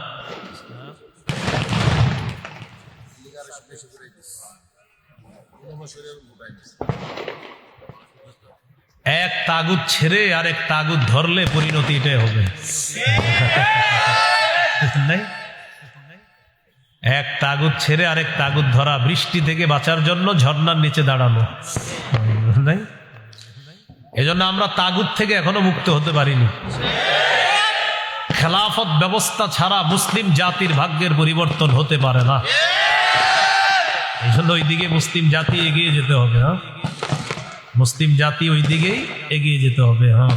এক তাগুত ছেড়ে আরেক তাগুত ধরলে পরিণতি এটাই হবে। এক তাগুত ছেড়ে আরেক তাগুত ধরা, বৃষ্টি থেকে বাঁচার জন্য ঝর্ণার নিচে দাঁড়ানো। নাই, এজন্য আমরা তাগুত থেকে এখনো মুক্ত হতে পারিনি। খেলাফত ব্যবস্থা ছাড়া মুসলিম জাতির ভাগ্যের পরিবর্তন হতে পারে না। এই জন্য ওইদিকে মুসলিম জাতি এগিয়ে যেতে হবে। হ্যাঁ, মুসলিম জাতি ওই দিকেই এগিয়ে যেতে হবে। হ্যাঁ,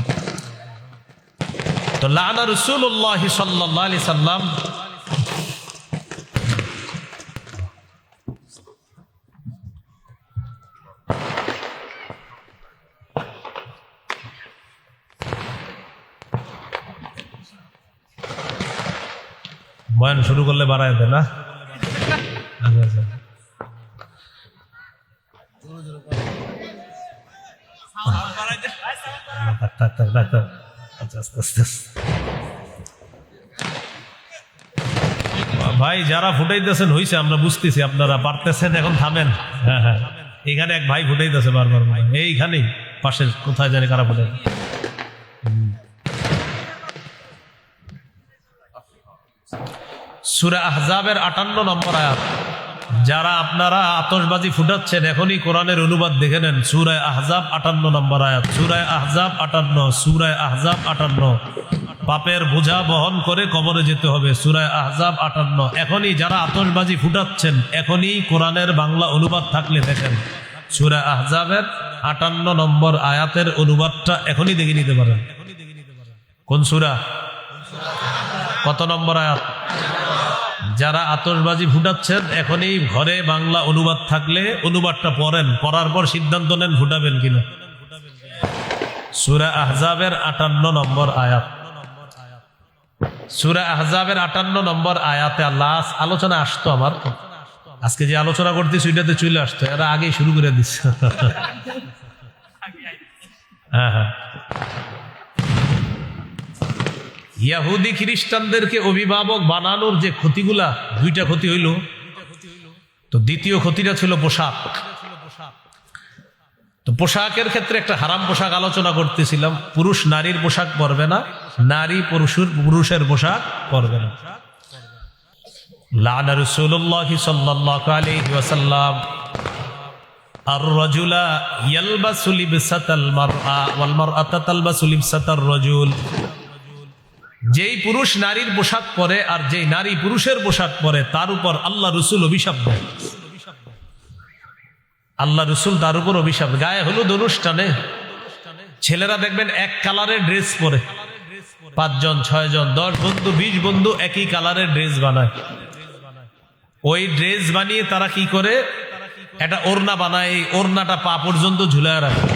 তো লানা রাসূলুল্লাহ সাল্লাল্লাহু আলাইহি সাল্লাম বয়ান শুরু করলে বাড়ায় দেয় না। ভাই যারা ফুটাইতেছেন হইছে, আমরা বুঝতেছি আপনারা পারতেছেন, এখন থামেন। হ্যাঁ হ্যাঁ, এখানে এক ভাই ফুটাইতেছে বারবার, এইখানেই পাশের কোথায় জানি কারা ফুটাই। সূরা আহজাবের 58 নম্বর আয়াত। যারা আপনারা আতশবাজি ফুটাচ্ছেন, এখনই কোরআনের অনুবাদ দেখে নেন। সূরা আহজাব 58 নম্বর আয়াত। সূরা আহজাব 58, সূরা আহজাব 58। পাপের বোঝা বহন করে কবরে যেতে হবে। সূরা আহজাব 58। এখনই যারা আতশবাজি ফুটাচ্ছেন, এখনই কোরআনের বাংলা অনুবাদ থাকলে দেখেন। সূরা আহজাবের 58 নম্বর আয়াতের অনুবাদটা এখনই দেখে নিতে পারেন। কোন সূরা, কত নম্বর আয়াত? যারা আতশবাজি ফুটাচ্ছেন, এখনই ঘরে বাংলা অনুবাদ থাকলে অনুবাদটা পড়েন, পড়ার পর সিদ্ধান্ত নেন ফুটাবেন কিনা। সূরা আহজাবের 58 নম্বর আয়াত। সূরা আহজাবের 58 নম্বর আয়াতে আল্লাহ আলোচনা আসতো, আমার আজকে যে আলোচনা করতেছি ওইটাতে চলে আসতো, এরা আগেই শুরু করে দিচ্ছে। হ্যাঁ হ্যাঁ, ইহুদি খ্রিস্টানদেরকে অভিভাবক বানানোর যে ক্ষতিগুলা, 2টা ক্ষতি হইল। তো দ্বিতীয় ক্ষতিটা ছিল পোশাক। তো পোশাকের ক্ষেত্রে একটা হারাম পোশাক আলোচনা করতেছিলাম। পুরুষ নারীর পোশাক পরবে না, নারী পুরুষের পোশাক পরবে না। লানা রাসূলুল্লাহ সাল্লাল্লাহু আলাইহি ওয়াসাল্লাম আর রাজুলা ইয়ালবাসু লিবসাতাল মারআ ওয়াল মারআতা তালবাসু লিবসাতার রাজুল, যেই পুরুষ নারীর পোশাক পরে আর যেই নারী পুরুষের পোশাক পরে তার উপর আল্লাহ রসুল অভিশাপ দেয়। আল্লাহ রসুল তার উপর অভিশাপ। গায়ে হলুদ অনুষ্ঠানে ছেলেরা দেখবেন এক কালারের ড্রেস পরে, 5 জন 6 জন 10 বন্ধু 20 বন্ধু একই কালারের ড্রেস বানায়। ওই ড্রেস বানিয়ে তারা কি করে, একটা ওড়না বানায়, এই ওড়নাটা পা পর্যন্ত ঝুলায় রাখে।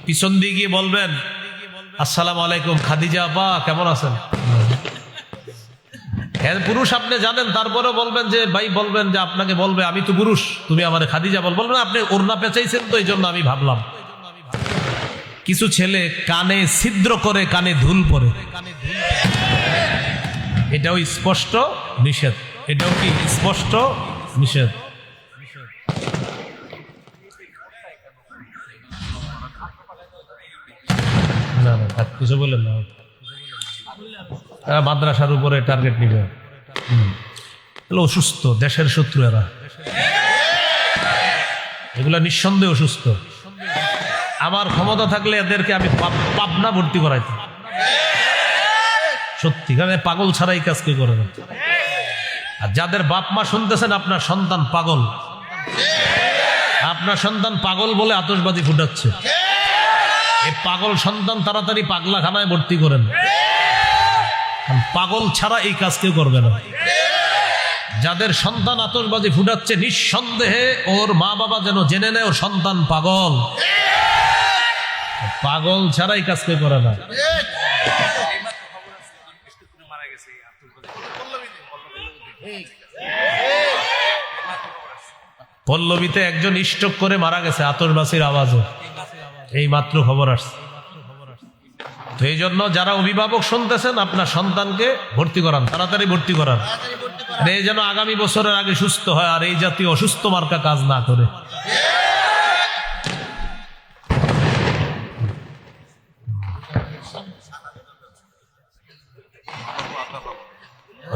পিছন দিয়ে গিয়ে বলবেন আসসালামু আলাইকুম খাদিজা আপা কেমন আছেন। পুরুষ আপনি জানেন, তারপরে বলবেন যে ভাই, বলবেন যে আপনাকে বলবে আমি তো পুরুষ, তুমি আমার খাদিজা বলবেন আপনি ওড়না পেঁচাইছেন তো এই জন্য আমি ভাবলাম। কিছু ছেলে কানে ছিদ্র করে কানে ধুল পরে, এটাও স্পষ্ট নিষেধ, এটাও কি স্পষ্ট নিষেধ। না না কিছু বললেন না, মাদ্রাসার উপরে টার্গেট নিবে, অসুস্থ, দেশের শত্রু এরা, এগুলা নিঃসন্দেহে অসুস্থ। আমার ক্ষমতা থাকলে এদেরকে আমি পাবনা ভর্তি করাইতাম, সত্যি, কারণ পাগল ছাড়া এই কাজ কি করে না। আর যাদের বাপ মা শুনতেছেন আপনার সন্তান পাগল, আপনার সন্তান পাগল বলে আতশবাজি ফুটাচ্ছে, এই পাগল সন্তান তাড়াতাড়ি পাগলাখানায় ভর্তি করেন, পাগল ছাড়া এই কাজ কেউ করবে না। যাদের সন্তান আতশবাজি ফুটাচ্ছে নিঃসন্দেহে ওর মা বাবা যেন জেনে নেয় ওর সন্তান পাগল, পাগল ছাড়া এই কাজ কেউ করে না। পল্লবীতে একজন স্ট্রোক করে মারা গেছে আতশবাজির আওয়াজে, এই মাত্র খবর আসছে। তো এই জন্য যারা অভিভাবক শুনতেছেন আপনার সন্তানকে ভর্তি করান, তাড়াতাড়ি ভর্তি করান, এই যেন আগামী বছরের আগে সুস্থ হয় আর এই জাতীয় অসুস্থ মার্কা কাজ না করে।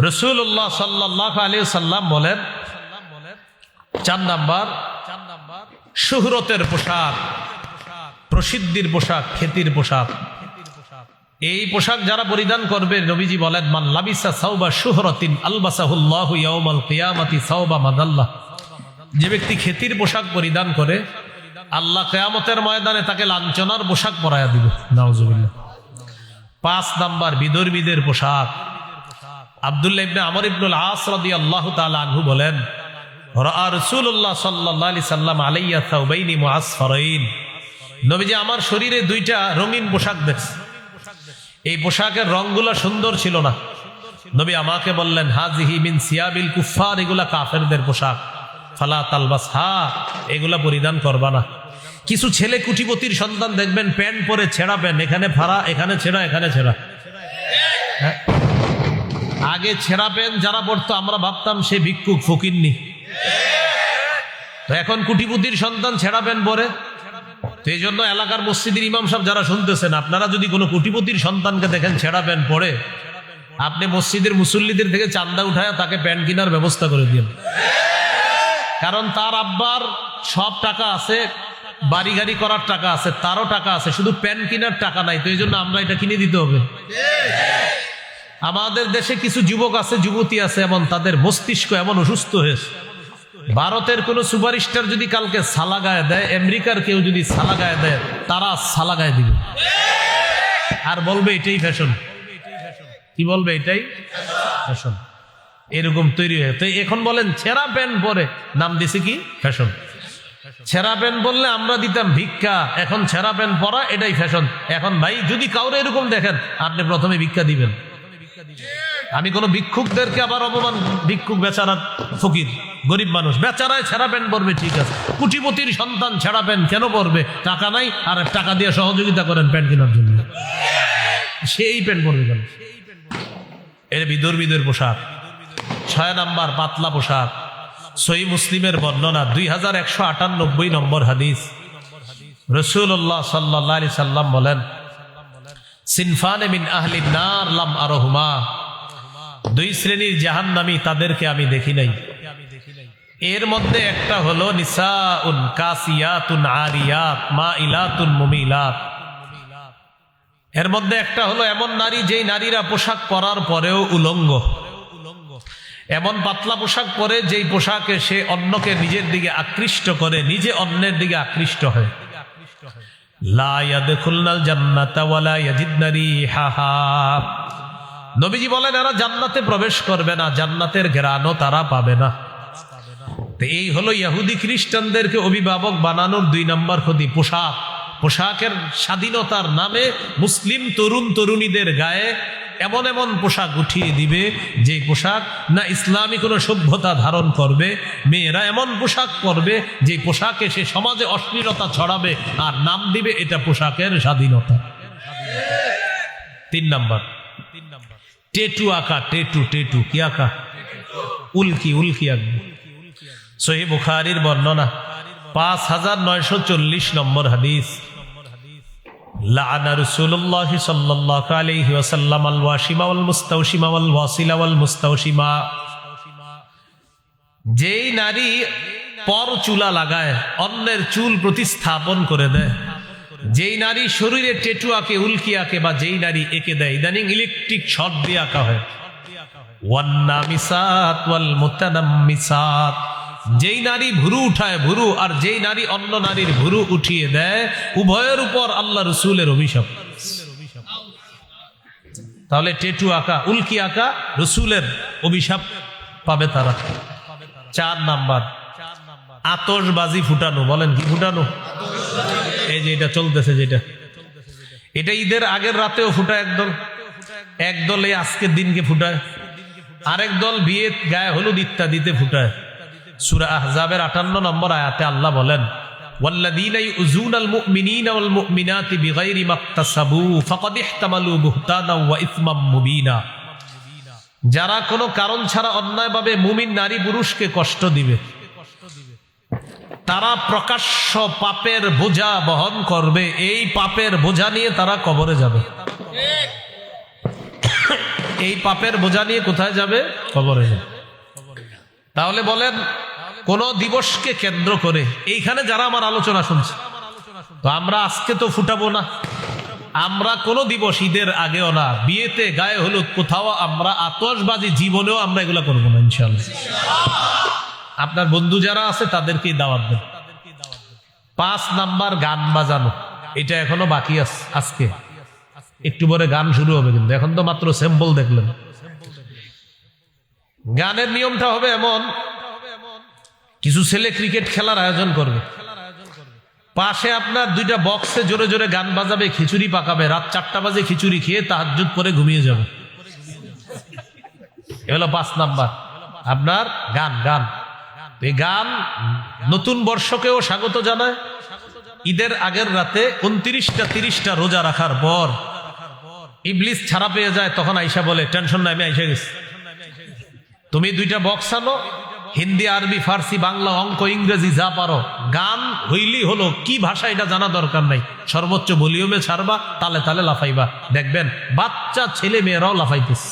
রাসূলুল্লাহ সাল্লাল্লাহু আলাইহি সাল্লাম বলেন, 4 নাম্বার শুহরতের পোশাক, প্রসিদ্ধির পোশাক, খ্যাতির পোশাক। এই পোশাক যারা পরিধান করবে, নবীজি বলেন মান লাবিসা সাওবা শুহরাতিন আলবাসাহুল্লাহু ইয়াউমাল কিয়ামাতি সাওবা মাদাল্লাহ, যে ব্যক্তি খ্যাতির পোশাক পরিধান করে আল্লাহ কিয়ামতের ময়দানে তাকে লাঞ্ছনার পোশাক পরায়া দিবে, নাউজুবিল্লাহ। 5 নাম্বার বিধর্মীদের পোশাক। আব্দুল্লাহ ইবনে আমর ইবনুল আস রাদিয়াল্লাহু তাআলা আনহু বলেন রাআ রাসূলুল্লাহ সাল্লাল্লাহু আলাইহি সাল্লাম আলাইয়া সাওবাইনি মুআসফারাইন, নবীজি আমার শরীরে 2টা রঙিন পোশাক দেখছে, এই পোশাকের রংগুলো সুন্দর ছিল না। নবী আমাকে বললেন হাজিহি মিন সিয়াবিল কুফার, এগুলা কাফেরদের পোশাক, ফালা তালবাসহা, এগুলা পরিধান করবা না। কিছু ছেলে কুটিপতির সন্তান দেখবেন প্যান্ট পরে ছেঁড়া প্যান্ট, এখানে ফাড়া, এখানে ছেঁড়া, এখানে ছেঁড়া। হ্যাঁ, আগে ছেঁড়া প্যান্ট যারা পড়তো আমরা ভাবতাম সে ভিক্ষুক ফকিন্নি, তো এখন কুটিপতির সন্তান ছেঁড়া প্যান্ট পরে। তো এই জন্য এলাকার মসজিদের ইমাম সাহেব যারা শুনতেছেন, আপনারা যদি কোনো কোটিপতির সন্তানকে দেখেন ছেঁড়া প্যান্ট পরে, আপনি মসজিদের মুসল্লিদের থেকে চান্দা উঠায় তাকে প্যান্ট কেনার ব্যবস্থা করে দিন, কারণ তার আব্বার সব টাকা আছে, বাড়ি গাড়ি করার টাকা আছে, তারও টাকা আছে, শুধু প্যান্ট কেনার টাকা নাই। তো এই জন্য আমরা এটা কিনে দিতে হবে। আমাদের দেশে কিছু যুবক আছে, যুবতী আছে এমন, তাদের মস্তিষ্ক এমন অসুস্থ হয়েছে, ভারতের কোন সুপারস্টার যদি কালকে সালা গায়ে দেয়, আমেরিকার কেউ যদি সালা গায়ে দেয়, তারা সালা গায়ে দিবে আর বলবে এটাই ফ্যাশন। কি বলবে? এটাই ফ্যাশন। এরকম তৈরি হয়ে, তো এখন বলেন ছেঁড়া প্যান্ট পরে নাম দিছে কি ফ্যাশন। ছেঁড়া প্যান্ট বললে আমরা দিতাম ভিক্ষা, এখন ছেঁড়া প্যান্ট পরা এটাই ফ্যাশন। এখন ভাই যদি কাউরে এরকম দেখেন, আপনি প্রথমে ভিক্ষা দিবেন। আমি কোন ভিক্ষুকদেরকে আবার অপমান, ভিক্ষুক বেচারা ফকির গরিব মানুষ, বেচারায় ছেঁড়া প্যান্ট পরবে ঠিক আছে, কুটিপতির সন্তান ছেঁড়া প্যান্ট কেন পরবে? টাকা নাই, আর টাকা দিয়ে সহযোগিতা করেন প্যান্ট কেনার জন্য, সেই প্যান্ট পরবে কেন? এর বিধর্মীদের পোশাক। 6 নাম্বার পাতলা পোশাক। সহিহ মুসলিমের বর্ণনা 2198 নম্বর হাদিস, রাসূলুল্লাহ সাল্লাল্লাহু আলাইহি সাল্লাম বলেন সিনফানে মিন আহলিন নার লাম আরহুমা, 2 শ্রেণীর জাহান্নামী, তাদেরকে আমি দেখি নাই। এর মধ্যে একটা হলো নিসাউন কাসিয়াতুন আরিয়াত মাইলাতুন মুমিলাত। এর মধ্যে একটা হলো এমন নারী যেই নারীরা পোশাক পরার পরেও উলঙ্গ, এমন পাতলা পোশাক পরে যেই পোশাকে সে অন্যকে নিজের দিকে আকৃষ্ট করে, নিজে অন্যের দিকে আকৃষ্ট হয়। লা ইয়াদখুলনাল জান্নাতা ওয়ালা ইয়াজিদনা রিহাহা। নবীজি বলেন এরা জান্নাতে প্রবেশ করবে না, জান্নাতের ঘ্রাণও তারা পাবে না। তো এই হলো ইহুদি খ্রিস্টানদেরকে অভিভাবক বানানোর 2 নম্বর ক্ষতি, পোশাক। পোশাকের স্বাধীনতার নামে মুসলিম তরুণ তরুণীদের গায়ে এমন এমন পোশাক উঠিয়ে দিবে যে পোশাক না ইসলামী কোনো সভ্যতা ধারণ করবে। মেয়েরা এমন পোশাক পরবে যে পোশাকে সে সমাজে অশ্লীলতা ছড়াবে আর নাম দিবে এটা পোশাকের স্বাধীনতা। 3 নম্বর টেটু আঁকা। টেটু কি আঁকা? উল্কি আঁকবে। সহিহ বুখারীর বর্ণনা 5940 নম্বর হাদিস। লাআনা রাসূলুল্লাহ সাল্লাল্লাহু আলাইহি ওয়াসাল্লাম আল ওয়াশিমা ওয়াল মুস্তাওশিমা ওয়াল ওয়াসিলা ওয়াল মুস্তাওশিমা। যেই নারী পর চুলা লাগায়, অন্যের চুল প্রতিস্থাপন করে দেয়, যেই নারী শরীরে টেটু আঁকে, উল্কি আঁকে, বা যেই নারী এঁকে দেয়, ইদানিং ইলেকট্রিক শর্ট দিয়ে আঁকা হয়। ওয়ান নামিসাত ওয়াল মুতানাম্মিসাত। যেই নারী ভুরু উঠায় ভুরু, আর যেই নারী অন্য নারীর ভুরু উঠিয়ে দেয়, উভয়ের উপর আল্লাহ রসুলের অভিশাপ। তাহলে টেটু আঁকা, উল্কি আঁকা, রসুলের অভিশাপ পাবে তারা। 4 নাম্বার আতশবাজি ফুটানো। বলেন কি ফুটানো? এই যে এটা চলতেছে, যেটা এটা ঈদের আগের রাতেও ফুটায় একদল এই আজকের দিনকে ফুটায়, আরেক দল বিয়ে গায়ে হলুদ ইত্যাদিতে ফুটায়। সূরা আহজাবের 58 নম্বর আয়াতে আল্লাহ বলেন, ওয়াল্লাযীনা ইউযুনাল মুমিনিনা ওয়াল মুমিনাতি বিগাইরি মাকতাসাবু ফাকাদ ইহতামালু বুহতানাও ওয়া ইসমাম মুবিনা। যারা কোনো কারণ ছাড়া অন্যায়ভাবে মুমিন নারী পুরুষকে কষ্ট দিবে, তারা প্রকাশ্য পাপের বোঝা বহন করবে। এই পাপের বোঝা নিয়ে তারা কবরে যাবে। এই পাপের বোঝা নিয়ে কোথায় যাবে? কবরে যাবে। তাহলে বলেন কোন দিবসকে কেন্দ্র করে এইখানে যারা আমার আলোচনা শুনছে, তো আমরা আজকে তো ফুটাবো না, আমরা কোন দিবস ঈদের আগেও না, বিয়েতে গায়ে হলুদ কোথাও আমরা আতশবাজি জীবনেও আমরা এগুলা করবো না ইনশাআল্লাহ। আপনার বন্ধু যারা আছে তাদেরকেই দাওয়াত দেন। 5 নাম্বার গান বাজানো, এটা এখনো বাকি আছে। আজকে একটু পরে গান শুরু হবে, কিন্তু এখন তো মাত্র স্যাম্পল দেখলেন। গানের নিয়মটা হবে এমন, কিছু ছেলে ক্রিকেট খেলার আয়োজন করবে, পাশে আপনার 2টা বক্সে জোরে জোরে গান বাজাবে, খিচুড়ি পাকাবে, রাত 4টা বাজে খিচুড়ি খেয়ে তাহাজ্জুদ পরে ঘুমিয়ে যাবে। এ হলো 5 নাম্বার আপনার গান। এই গান নতুন বর্ষকেও স্বাগত জানায়। ঈদের আগের রাতে 29টা 30টা রোজা রাখার পর ইবলিস ছাড়া পেয়ে যায়, তখন আইসা বলে, টেনশন নাই, আমি আইসা গেছি, তুমি 2টা বক্স আনো, হিন্দি, আরবি, ফার্সি, বাংলা, অঙ্ক, ইংরেজি যা পারো, গান হইলি হলো, কি ভাষা এটা জানা দরকার নাই, সর্বোচ্চ ভলিউমে ছাড়বা, তালে তালে লাফাইবা, দেখবেন বাচ্চা ছেলে মেয়েরাও লাফাইতেছে,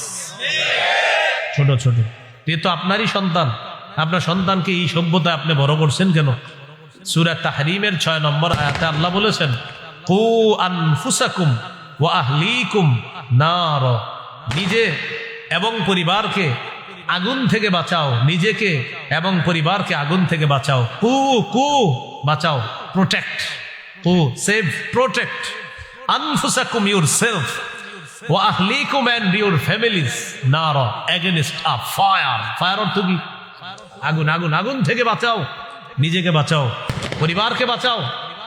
ছোট ছোট। এ তো আপনারই সন্তান, আপনার সন্তানকে এই সভ্যতায় আপনি বড় করছেন কেন? সূরা তাহরিমের 6 নম্বর আয়াতে আল্লাহ বলেছেন, কু আনফুসাকুম ওয়া আহলিকুম নার। নিজে এবং পরিবারকে আগুন থেকে বাঁচাও, নিজেকে এবং পরিবারকে আগুন থেকে বাঁচাও। কু বাঁচাও, প্রোটেক্ট, সেভ, প্রোটেক্ট আনফুসাকুম, ইউরসেলফ, ওয়া আহলিকুম এন্ড ইউর ফ্যামিলিজ নার এগেইনস্ট আ ফায়ার। ফায়ার অর্থ কি? আগুন। আগুন থেকে বাঁচাও, নিজেকে বাঁচাও, পরিবারকে বাঁচাও,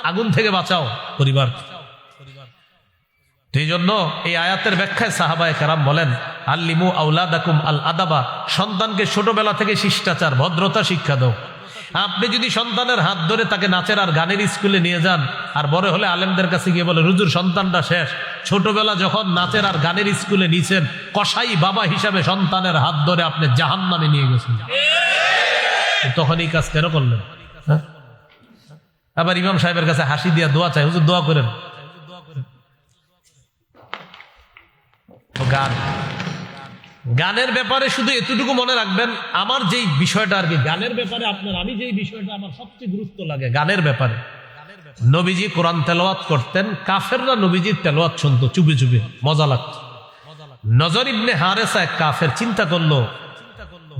আগুন থেকে বাঁচাও পরিবার। এই জন্য এই আয়াতের ব্যাখ্যায় সাহাবায়ে কেরাম বলেন, আল্লিমু আওলাদাকুম আল আদাবা, সন্তানকে ছোটবেলা থেকে শিষ্টাচার, ভদ্রতা শিক্ষা দাও। আপনি যদি সন্তানের হাত ধরে তাকে নাচের আর গানের স্কুলে নিয়ে যান, আর বড় হলে আলেমদের কাছে গিয়ে বলে, হুজুর সন্তানটা শেষ, ছোটবেলা যখন নাচের আর গানের স্কুলে নিয়েছেন, কসাই বাবা হিসাবে সন্তানের হাত ধরে আপনি জাহান্নামে নিয়ে গেছেন, তখন এই কাজ কেন করলেন? আবার ইমাম সাহেবের কাছে হাসি দিয়া দোয়া চাই, হুজুর দোয়া করেন। গান গানের ব্যাপারে শুধু এতটুকু মনে রাখবেন, আমার যেই বিষয়টা আর কি গানের ব্যাপারে আমি যেই বিষয়টা আমার সবচেয়ে গুরুত্ব লাগে গানের ব্যাপারে, নবীজি কোরআন তেলাওয়াত করতেন, কাফেররা নবীজির তেলাওয়াত শুনতো চুপি চুপি, মজা লাগতো। নজর ইবনে হারেসা এক কাফের চিন্তা করলো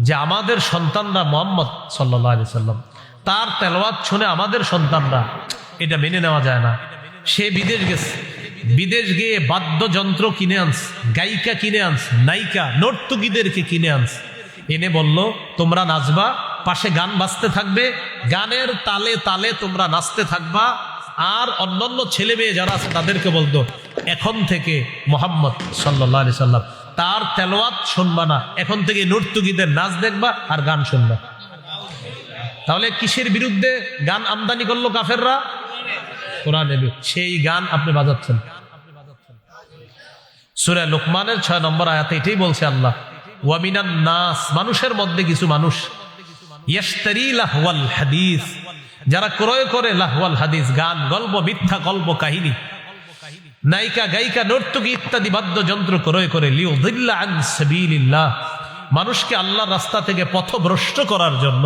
যে আমাদের সন্তানরা মুহাম্মদ সাল্লাল্লাহু আলাইহি সাল্লাম তার তেলাওয়াত শুনে আমাদের সন্তানরা, এটা মেনে নেওয়া যায় না। সে বিদেশ গেছে, বিদেশ গিয়ে বাদ্যযন্ত্র কিনে আনস, গায়িকা কিনে আনস, নায়িকা নর্তকীদেরকে কিনে আনস, এনে বলল তোমরা নাচবা, পাশে গান বাজতে থাকবে, গানের তালে তালে তোমরা নাচতে থাকবা। আর অন্যান্য ছেলে মেয়ে যারা আছে তাদেরকে বলতো এখন থেকে মুহাম্মদ সাল্লাল্লাহু আলাইহি সাল্লাম তার তেলাওয়াত শুনবা না, এখন থেকে নর্তকীদের নাচ দেখবা আর গান শুনবা। তাহলে কিসের বিরুদ্ধে গান আমদানি করলো কাফেররা? কোরআনের। সেই গান আপনি বাজাচ্ছেন। সূরা লুকমানের 6 নম্বর আয়াতে এটাই বলছে আল্লাহ, ওয়া মিনান নাস, মানুষের মধ্যে কিছু মানুষ, ইয়াশতারি লাহওয়াল হাদিস, যারা ক্রয় করে লাহওয়াল হাদিস, গান, গল্প, মিথ্যা গল্প, কাহিনী, নায়িকা গায়িকা নর্তকী ইত্যাদি বাদ্যযন্ত্র ক্রয় করে, লিউযিল্লা আন সাবিলিল্লাহ, মানুষকে আল্লাহর রাস্তা থেকে পথভ্রষ্ট করার জন্য।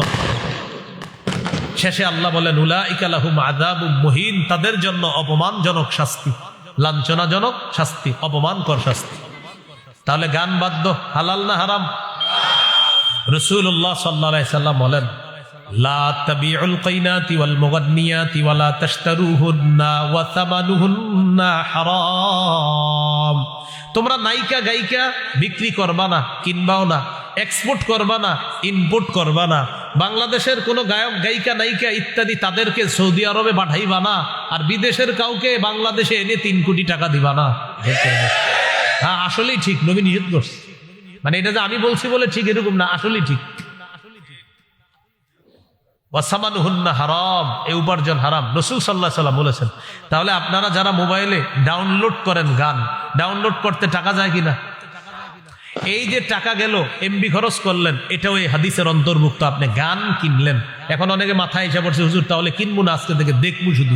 শেষে আল্লাহ বলেন উলাইকা লাহুম আযাবুম মুহিন, তাদের জন্য অপমানজনক শাস্তি, লাঞ্ছনাজনক শাস্তি, অপমানকর শাস্তি। তাহলে গান বাদ্য হালাল না হারাম? রাসূলুল্লাহ সাল্লাল্লাহু আলাইহি সাল্লাম বলেন লা তাবিউল কাইনাতি ওয়াল মুগান্নিয়াতি ওয়ালা তাশতারুহুন্না ওয়া সামানুহুন্না হারাম। তোমরা নায়িকা গায়িকা বিক্রি করবা না, কিনবাও না, এক্সপোর্ট করবা না, ইম্পোর্ট করবা না, বাংলাদেশের কোনো গায়ক গায়িকা নায়িকা ইত্যাদি তাদেরকে সৌদি আরবে পাঠাইবা না, আর বিদেশের কাউকে বাংলাদেশে এনে 3 কোটি টাকা দিবা না। হ্যাঁ, আসলেই ঠিক, নবী নিষেধ করছে। মানে এটা যে আমি বলছি বলে ঠিক এরকম না, আসলেই ঠিক। ওয়াসামানুহুন্না হারাম, এই উপার্জন হারাম, রাসূল সাল্লাল্লাহু আলাইহি ওয়াসাল্লাম বলেছেন। তাহলে আপনারা যারা মোবাইলে ডাউনলোড করেন গান, ডাউনলোড করতে টাকা যায় কিনা? এই যে টাকা গেল, এমবি খরচ করলেন, এটাও এই হাদিসের অন্তর্ভুক্ত। আপনি গান কিনলেন, এখন অনেকে মাথায় এসে পড়ছে হুজুর তাহলে কিনবো না, আজকে থেকে দেখবো, শুধু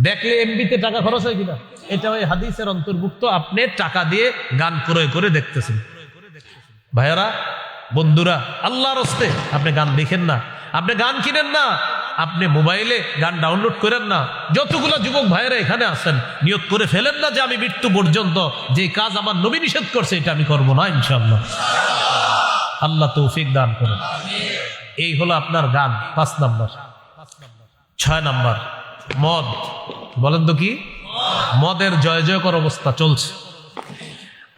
দেখলে এমবিতে টাকা খরচ হয় কিনা, এটাও এই হাদিসের অন্তর্ভুক্ত। আপনি টাকা দিয়ে গান ক্রয় করে দেখতেছেন। ভাইয়ারা, বন্ধুরা, আল্লাহর রাস্তে আপনি গান দেখেন না, আপনি গান কিনেন না, আপনি মোবাইলে গান ডাউনলোড করেন না। যতগুলো যুবক ভাইয়েরা এখানে আছেন, নিয়ত করে ফেলেন না যে আমি মৃত্যু পর্যন্ত যে কাজ আমার নবী নিষেধ করছে এটা আমি করব না, ইনশাআল্লাহ। আল্লাহ তৌফিক দান করেন। এই হলো আপনার গান, 5 নাম্বার। 6 নাম্বার মদ। বলেন তো কি? মদের জয় জয়কর অবস্থা চলছে।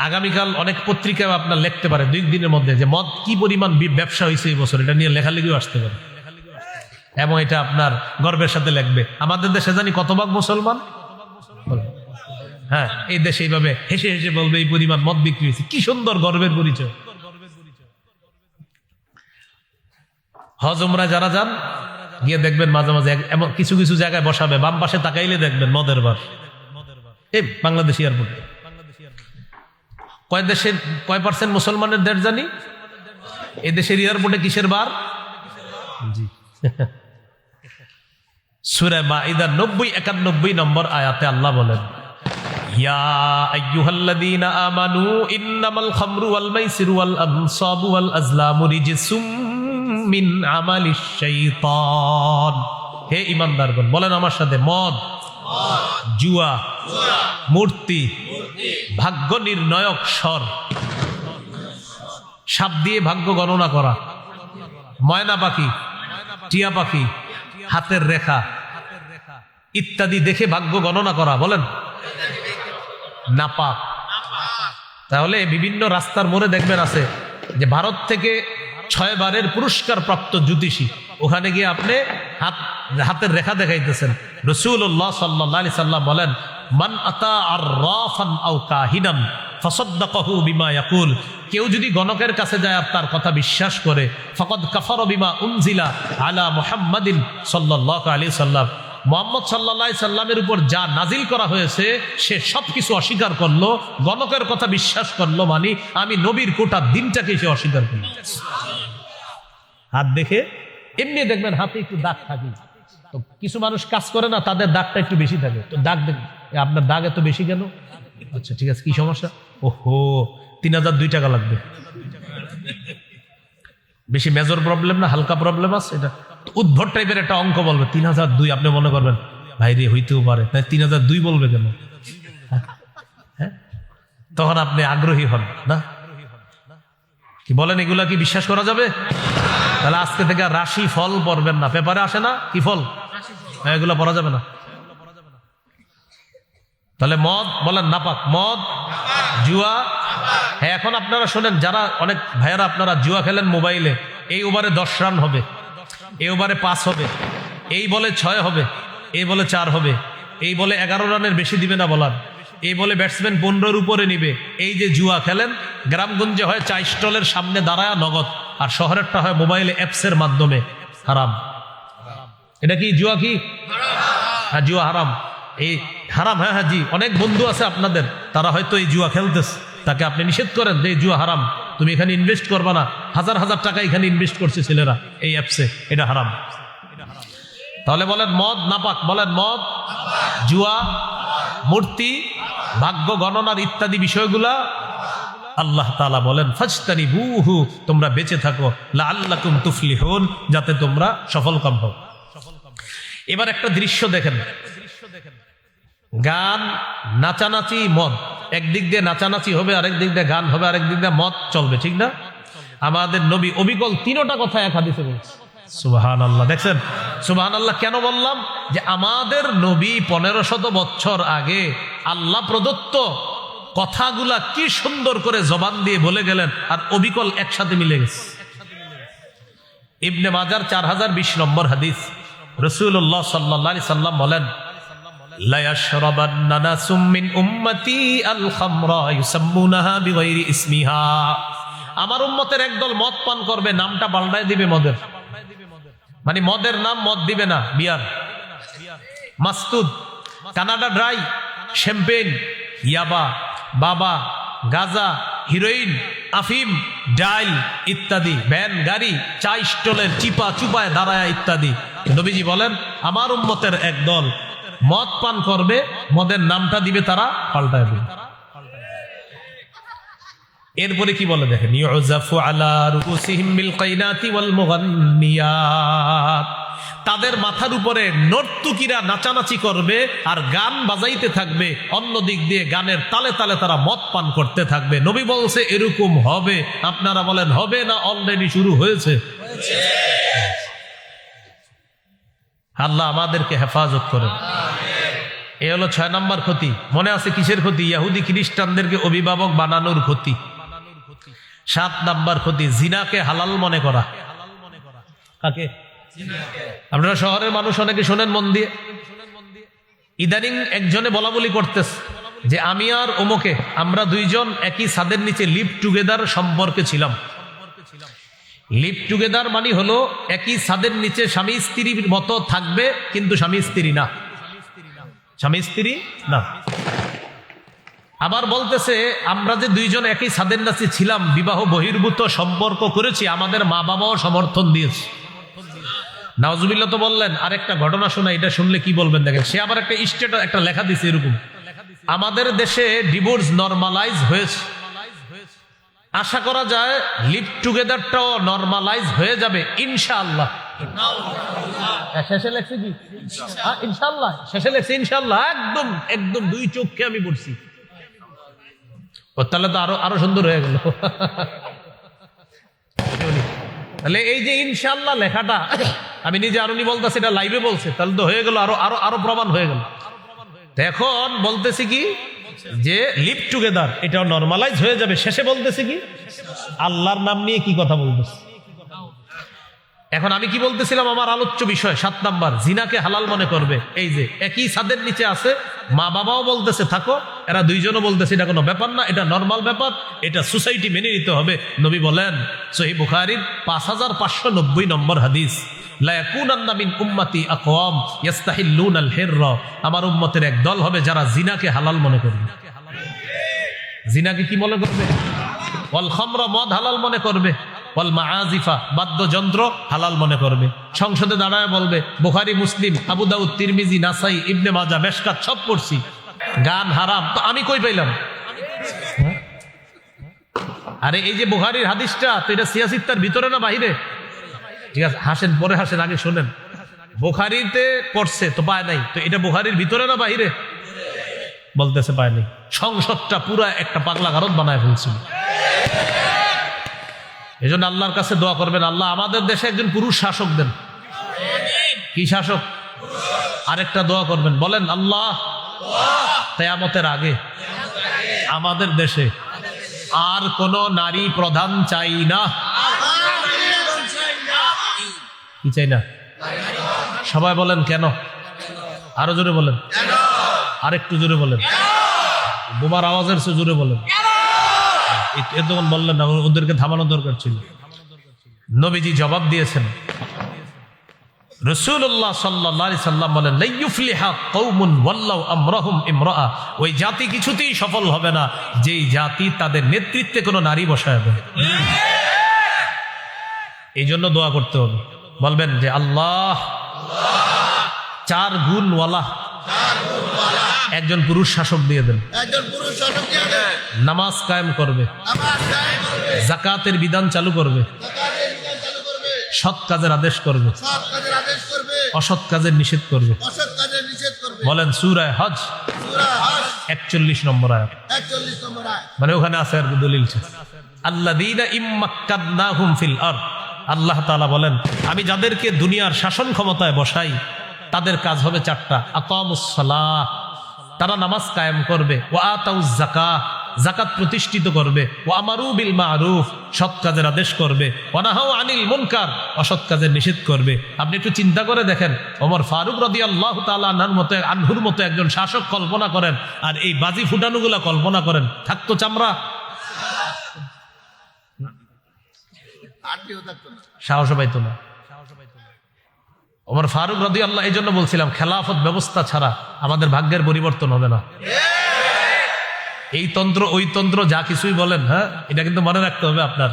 আগামীকাল অনেক পত্রিকায় আপনার লিখতে পারে 2 দিনের মধ্যে যে মদ কি পরিমাণ ব্যবসা হয়েছে এই বছর, এটা নিয়ে লেখালেখিও আসতে পারে, এবং এটা আপনার গর্বের সাথে লিখবে। আমাদের দেশে জানি কত ভাগ মুসলমান? হ্যাঁ, এই দেশে এইভাবে হেসে হেসে বলবে এই পরিমাণ মদ বিক্রি হয়েছে। কি সুন্দর গর্বের পরিচয়। হজ উমরায় যারা যান, গিয়ে দেখবেন মাঝে মাঝে এমন কিছু কিছু জায়গায় বসাবে, বাম পাশে তাকাইলে দেখবেন মদের বার। এই বাংলাদেশ এয়ারপোর্টে কয় পার্সেন্ট মুসলমানের দেশ জানি? এই দেশের এয়ারপোর্টে কিসের বার? জি, সূরা মাইদা 90-91 নম্বর আয়াতে আল্লাহ বলেন ইয়া আইয়ুহাল্লাযীনা আমানু ইন্নামাল খামরু ওয়াল মাইসিরু ওয়াল আনসাবু ওয়াল আজলামু রিজসুম মিন আমালিশ শাইতান। হে ঈমানদারগণ, বলেন আমার সাথে, মদ, জুয়া, মূর্তি, ভাগ্য নির্ণয়ক স্বর, সাপ দিয়ে ভাগ্য গণনা করা, ময়না পাখি, টিয়া পাখি, হাতের রেখা ইত্যাদি দেখে ভাগ্য গণনা করা, বলেন নাপাক। তাহলে বিভিন্ন রাস্তার মোড়ে দেখবেন আছে যে ভারত থেকে 6 বারের পুরস্কার প্রাপ্ত জ্যোতিষী, ওখানে গিয়ে আপনি হাতের রেখা দেখাইতেছেন। রাসূলুল্লাহ সাল্লাল্লাহু আলাইহি সাল্লাম বলেন মান আতা আররাফান আও কাহিনান ফাসাদ্দাকাহু বিমা ইয়াকুল, কেউ যদি গণকের কাছে যায় আর তার কথা বিশ্বাস করে, ফাকাদ কাফারা বিমা উনজিলা আলা মুহাম্মাদিন সাল্লাল্লাহু আলাইহি সাল্লাম, মুহাম্মদ সাল্লাল্লাহু আলাইহি সাল্লামের উপর যা নাজিল করা হয়েছে সে সবকিছু অস্বীকার করলো। গণকের কথা বিশ্বাস করলো মানে আমি নবীর কোটা দিনটাকে সে অস্বীকার করলো। হাত দেখে এমনি দেখবেন হাতে একটু দাগ থাকে, তো কিছু মানুষ কাজ করে না, তাদের দাগটা একটু বেশি থাকে, তো দাগ দেখবেন আপনার দাগ এত বেশি কেন? আচ্ছা ঠিক আছে, কি সমস্যা? ওহো, 3002 টাকা লাগবে। বেশি মেজর প্রবলেম না, হালকা প্রবলেম আছে? এটা উদ্ভট টাইপের একটা অঙ্ক বলবে 3002। আপনি মনে করবেন ভাই রে হইতেও পারে, তাই 3002 বলবে কেন? হ্যাঁ, তখন আপনি আগ্রহী হন না। কি বলেন, এগুলা কি বিশ্বাস করা যাবে? তাহলে আজকে থেকে রাশি ফল পড়বেন না। পেপারে আসে না কি ফল, এগুলো পড়া যাবে না। তাহলে মদ বলেন নাপাক, মদ জুয়া। হ্যাঁ, এখন আপনারা শোনেন, যারা অনেক ভাইয়ারা আপনারা জুয়া খেলেন মোবাইলে, এই ওভারে 10 রান হবে, এই ওভারে 5 হবে, এই বলে 6 হবে, এই বলে 4 হবে, এই বলে 11 রানের বেশি দিবে না বলার, এই বলে ব্যাটসম্যান 15-র উপরে নিবে। এই যে জুয়া খেলেন, গ্রামগঞ্জে হয় চা স্টলের সামনে দাঁড়ায় নগদ, আর শহরেরটা হয় মোবাইলে অ্যাপসের মাধ্যমে। হারাম। এটা কি জুয়া? কি হ্যাঁ, জুয়া হারাম। এই হারাম। হ্যাঁ হ্যাঁ জি, অনেক বন্ধু আছে আপনাদের, তারা হয়তো এই জুয়া খেলতেছে, তাকে আপনি নিষেধ করেন যে জুয়া হারাম, তুমি এখানে ইনভেস্ট করবা না। হাজার হাজার টাকা এখানে ইনভেস্ট করছে ছেলেরা এই অ্যাপসে, এটা হারাম। তাহলে বলেন মদ নাপাক, বলেন মদ, জুয়া, মূর্তি, ভাগ্য গণনার ইত্যাদি বিষয়গুলা আল্লাহ তাআলা বলেন ফাজতানিবুহু, তোমরা বেঁচে থাকো, লাআল্লাকুম তুফলিহুন, যাতে তোমরা সফলকাম হও। এবার একটা দৃশ্য দেখেন, গান, নাচানাচি, মদ। একদিক দিয়ে নাচানাচি হবে, আরেক দিক দিয়ে গান হবে, আরেক দিক দিয়ে মদ চলবে, ঠিক না? আমাদের নবী অবিকল 3টা কথা এক হাদিসে বলছে। সুবহানাল্লাহ। দেখছেন, সুবহানাল্লাহ কেন বললাম? যে আমাদের নবী 1500 বছর আগে আল্লাহ প্রদত্ত কথাগুলা কি সুন্দর করে জবান দিয়ে বলে গেলেন, আর অবিকল একসাথে মিলে গেছে। ইবনে মাজার 4020 নম্বর হাদিস, রাসূলুল্লাহ সাল্লাল্লাহু আলাইহি সাল্লাম বলেন, লা ইয়াশরাবান্না নাসুম মিন উম্মতি আল খামরা ইউসাম্মুনাহা বিগাইরি ইসমিহা। আমার উম্মতের একদল মদ পান করবে, নামটা পাল্টায় দিবে মদের, মানে মদের নাম মদ দিবে না, বিয়ার, মাস্তুদ, কানাডা ড্রাই, শ্যাম্পেন, ইয়াবা, বাবা, গাজা, হিরোইন, আফিম, ডাইল ইত্যাদি, ভ্যান, গাড়ি, চা স্টলের চিপা চুপায় দাঁড়ায় ইত্যাদি। নবীজি বলেন আমার উম্মতের একদল মদ পান করবে, মদের নামটা দিবে তারা পাল্টায় দিবে। এরপরে কি বলে দেখেন, ইউজাফু আলা রুসিহিম বিল কাইনাতি ওয়াল মুগান্নিয়াত, তাদের মাথার উপরে নর্তকীরা নাচানাচি করবে আর গান বাজাইতে থাকবে, অন্য দিক দিয়ে গানের তালে তালে তারা মদ পান করতে থাকবে। নবী বলছে এরকম হবে। আপনারা বলেন হবে না অলরেডি শুরু হয়েছে? আল্লাহ আমাদেরকে হেফাজত করেন। এ হলো 6 নম্বর ক্ষতি। মনে আছে কিসের ক্ষতি? ইহুদি খ্রিস্টানদেরকে অভিভাবক বানানোর ক্ষতি। 7 নম্বর ক্ষতি, জিনাকে হালাল মনে করা। কাকে? আপনারা শহরের মানুষ অনেকে শোনেন মন দিয়ে। ইদানিং একজনে বলা বলি করতেছে যে আমি আর ওমকে, আমরা দুইজন একই ছাদের নিচে লিভ টুগেদার সম্পর্কে ছিলাম। লিভ টুগেদার মানে হলো একই ছাদের নিচে স্বামী স্ত্রীর মতো থাকবে, কিন্তু স্বামী স্ত্রী না, স্বামী স্ত্রী না। আবার বলতেছে আমরা যে দুইজন একই ছাদের নিচে ছিলাম, বিবাহ বহির্ভূত সম্পর্ক করেছি, আমাদের মা বাবাও সমর্থন দিয়েছে। নাউজুবিল্লাহ তো বললেন। আরেকটা ঘটনা শোনা, এটা শুনলে কি বলবেন দেখেন। সে আবার একটা স্টেটাস, একটা লেখা দিছে এরকম, আমাদের দেশে ডিভোর্স নরমালাইজ হয়েছে, আশা করা যায় লিভ টুগেদারটাও নরমালাইজ হয়ে যাবে ইনশাআল্লাহ। শেষে লেখছে কি ইনশাআল্লাহ? শেষে লেখছে ইনশাআল্লাহ। একদম একদম 2 চোখকে আমি পড়ছি। তাহলে তো আরো সুন্দর হয়ে গেল। তাহলে এই যে ইনশাআল্লাহ লেখাটা আমি নিজে আরুনি বলতেছি, এটা লাইভে বলছে, তাহলে তো হয়ে গেল, আরো প্রমাণ হয়ে গেল। এখন বলতেছি কি যে লিভ টুগেদার এটাও নরমালাইজ হয়ে যাবে। শেষে বলতেছে কি আল্লাহর নাম নিয়ে কি কথা বলতেছে। এখন আমি কি বলতেছিলাম, আমার আলোচ্য বিষয় 7 নাম্বার, জিনাকে হালাল মনে করবে। এই যে একই ছাদের নিচে আছে, মা বাবাও বলতেছে থাকো, এরা দুইজনও বলতেছে এটা কোনো ব্যাপার না, এটা নরমাল ব্যাপার, এটা সোসাইটি মেনে নিতে হবে। নবী বলেন সহিহ বুখারীর 5590 নম্বর হাদিস, লা ইয়াকুনান্না মিন উম্মতি আকওয়াম ইস্তাহিল্লুনাল হিররা, আমার উম্মতের এক দল হবে যারা জিনাকে হালাল মনে করবে। জিনাকে কি মনে করবে? ওয়াল খামরা, মদ হালাল মনে করবে। ওয়াল মাআজিফা, বাদ্যযন্ত্র হালাল মনে করবে। সংসদে দাঁড়ায় বলবে বুখারী, মুসলিম, আবু দাউদ, তিরমিজি, নাসাই, ইবনে মাজাহ, মেশকাত সব পড়ছি, গান হারাম, তো আমি কই পাইলাম? আরে এই যে বুখারীর হাদিসটা, তো এটা সিয়াসিত্তার ভিতরে না বাহিরে? ঠিক আছে, হাসেন, পরে হাসেন, আগে শোনেন। বুখারীতে পড়ছে তো পায় নাই, তো এটা বুখারীর ভিতরে না বাহিরে? বলতেছে পায় নাই। সংসদটা পুরা একটা পাগলা গারদ বানায় ফেলছিল। এই জন্য আল্লাহর কাছে দোয়া করবেন, আল্লাহ আমাদের দেশে একজন পুরুষ শাসক দেন। কি শাসক? আরেকটা দোয়া করবেন, বলেন আল্লাহ কিয়ামতের আগে আমাদের দেশে আর কোন নারী প্রধান চাই না। কি চাই না? সবাই বলেন কেন? আরো জোরে বলেন, আরেকটু জোরে বলেন, বোমার আওয়াজের চেয়ে জোরে বলেন। এতক্ষণ বললেন না, ওদেরকে থামানোর দরকার ছিল। নবীজি জবাব দিয়েছেন, রাসূলুল্লাহ সাল্লাল্লাহু আলাইহি সাল্লাম বলেন, লা ইউফলিহা কওমুন ওয়াল্লাহু আমরাহুম ইমরাআ, ওই জাতি কিছুতেই সফল হবে না যেই জাতি তাদের নেতৃত্বে কোনো নারী বসায় দেয়। এই জন্য দোয়া করতে হবে, বলবেন যে আল্লাহ 4 গুণওয়ালা একজন পুরুষ শাসক দিয়ে দেন। নামাজ কায়েম করবে, যাকাতের বিধান চালু করবে, সৎ কাজের আদেশ করবে, অসৎ কাজের নিষেধ করবে। বলেন সূরা হজ 41 নম্বর আয়াত। মানে ওখানে আছে আর দলিল আছে, আল্লাযীনা ইম্মাক্কানাহুম ফিল আরদ। আল্লাহ তাআলা বলেন, আমি যাদেরকে দুনিয়ার শাসন ক্ষমতায় বসাই তাদের কাজ হবে 4টা। আকামুস সালাহ, তারা নামাজ কায়েম করবে, ওয়া আতাউজ যাকাহ, যাকাত প্রতিষ্ঠিত করবে, ওয়া আমারু বিল মারুফ, সৎ কাজের আদেশ করবে, ওয়া নাহাউ আনিল মুনকার, অসৎ কাজের নিষেধ করবে। আপনি একটু চিন্তা করে দেখেন, ওমর ফারুক রাদিয়াল্লাহু তাআলা আনহুর মতো একজন শাসক কল্পনা করেন, আর এই বাজি ফুটানোগুলা কল্পনা করেন, থাকতো চামড়া? সাহস পাইতো না। ওমর ফারুক রাদিয়াল্লাহু, এই জন্য বলছিলাম খেলাফত ব্যবস্থা ছাড়া আমাদের ভাগ্যের পরিবর্তন হবে না। এই তন্ত্র ওই তন্ত্র যা কিছুই বলেন, হ্যাঁ, এটা কিন্তু মনে রাখতে হবে আপনার,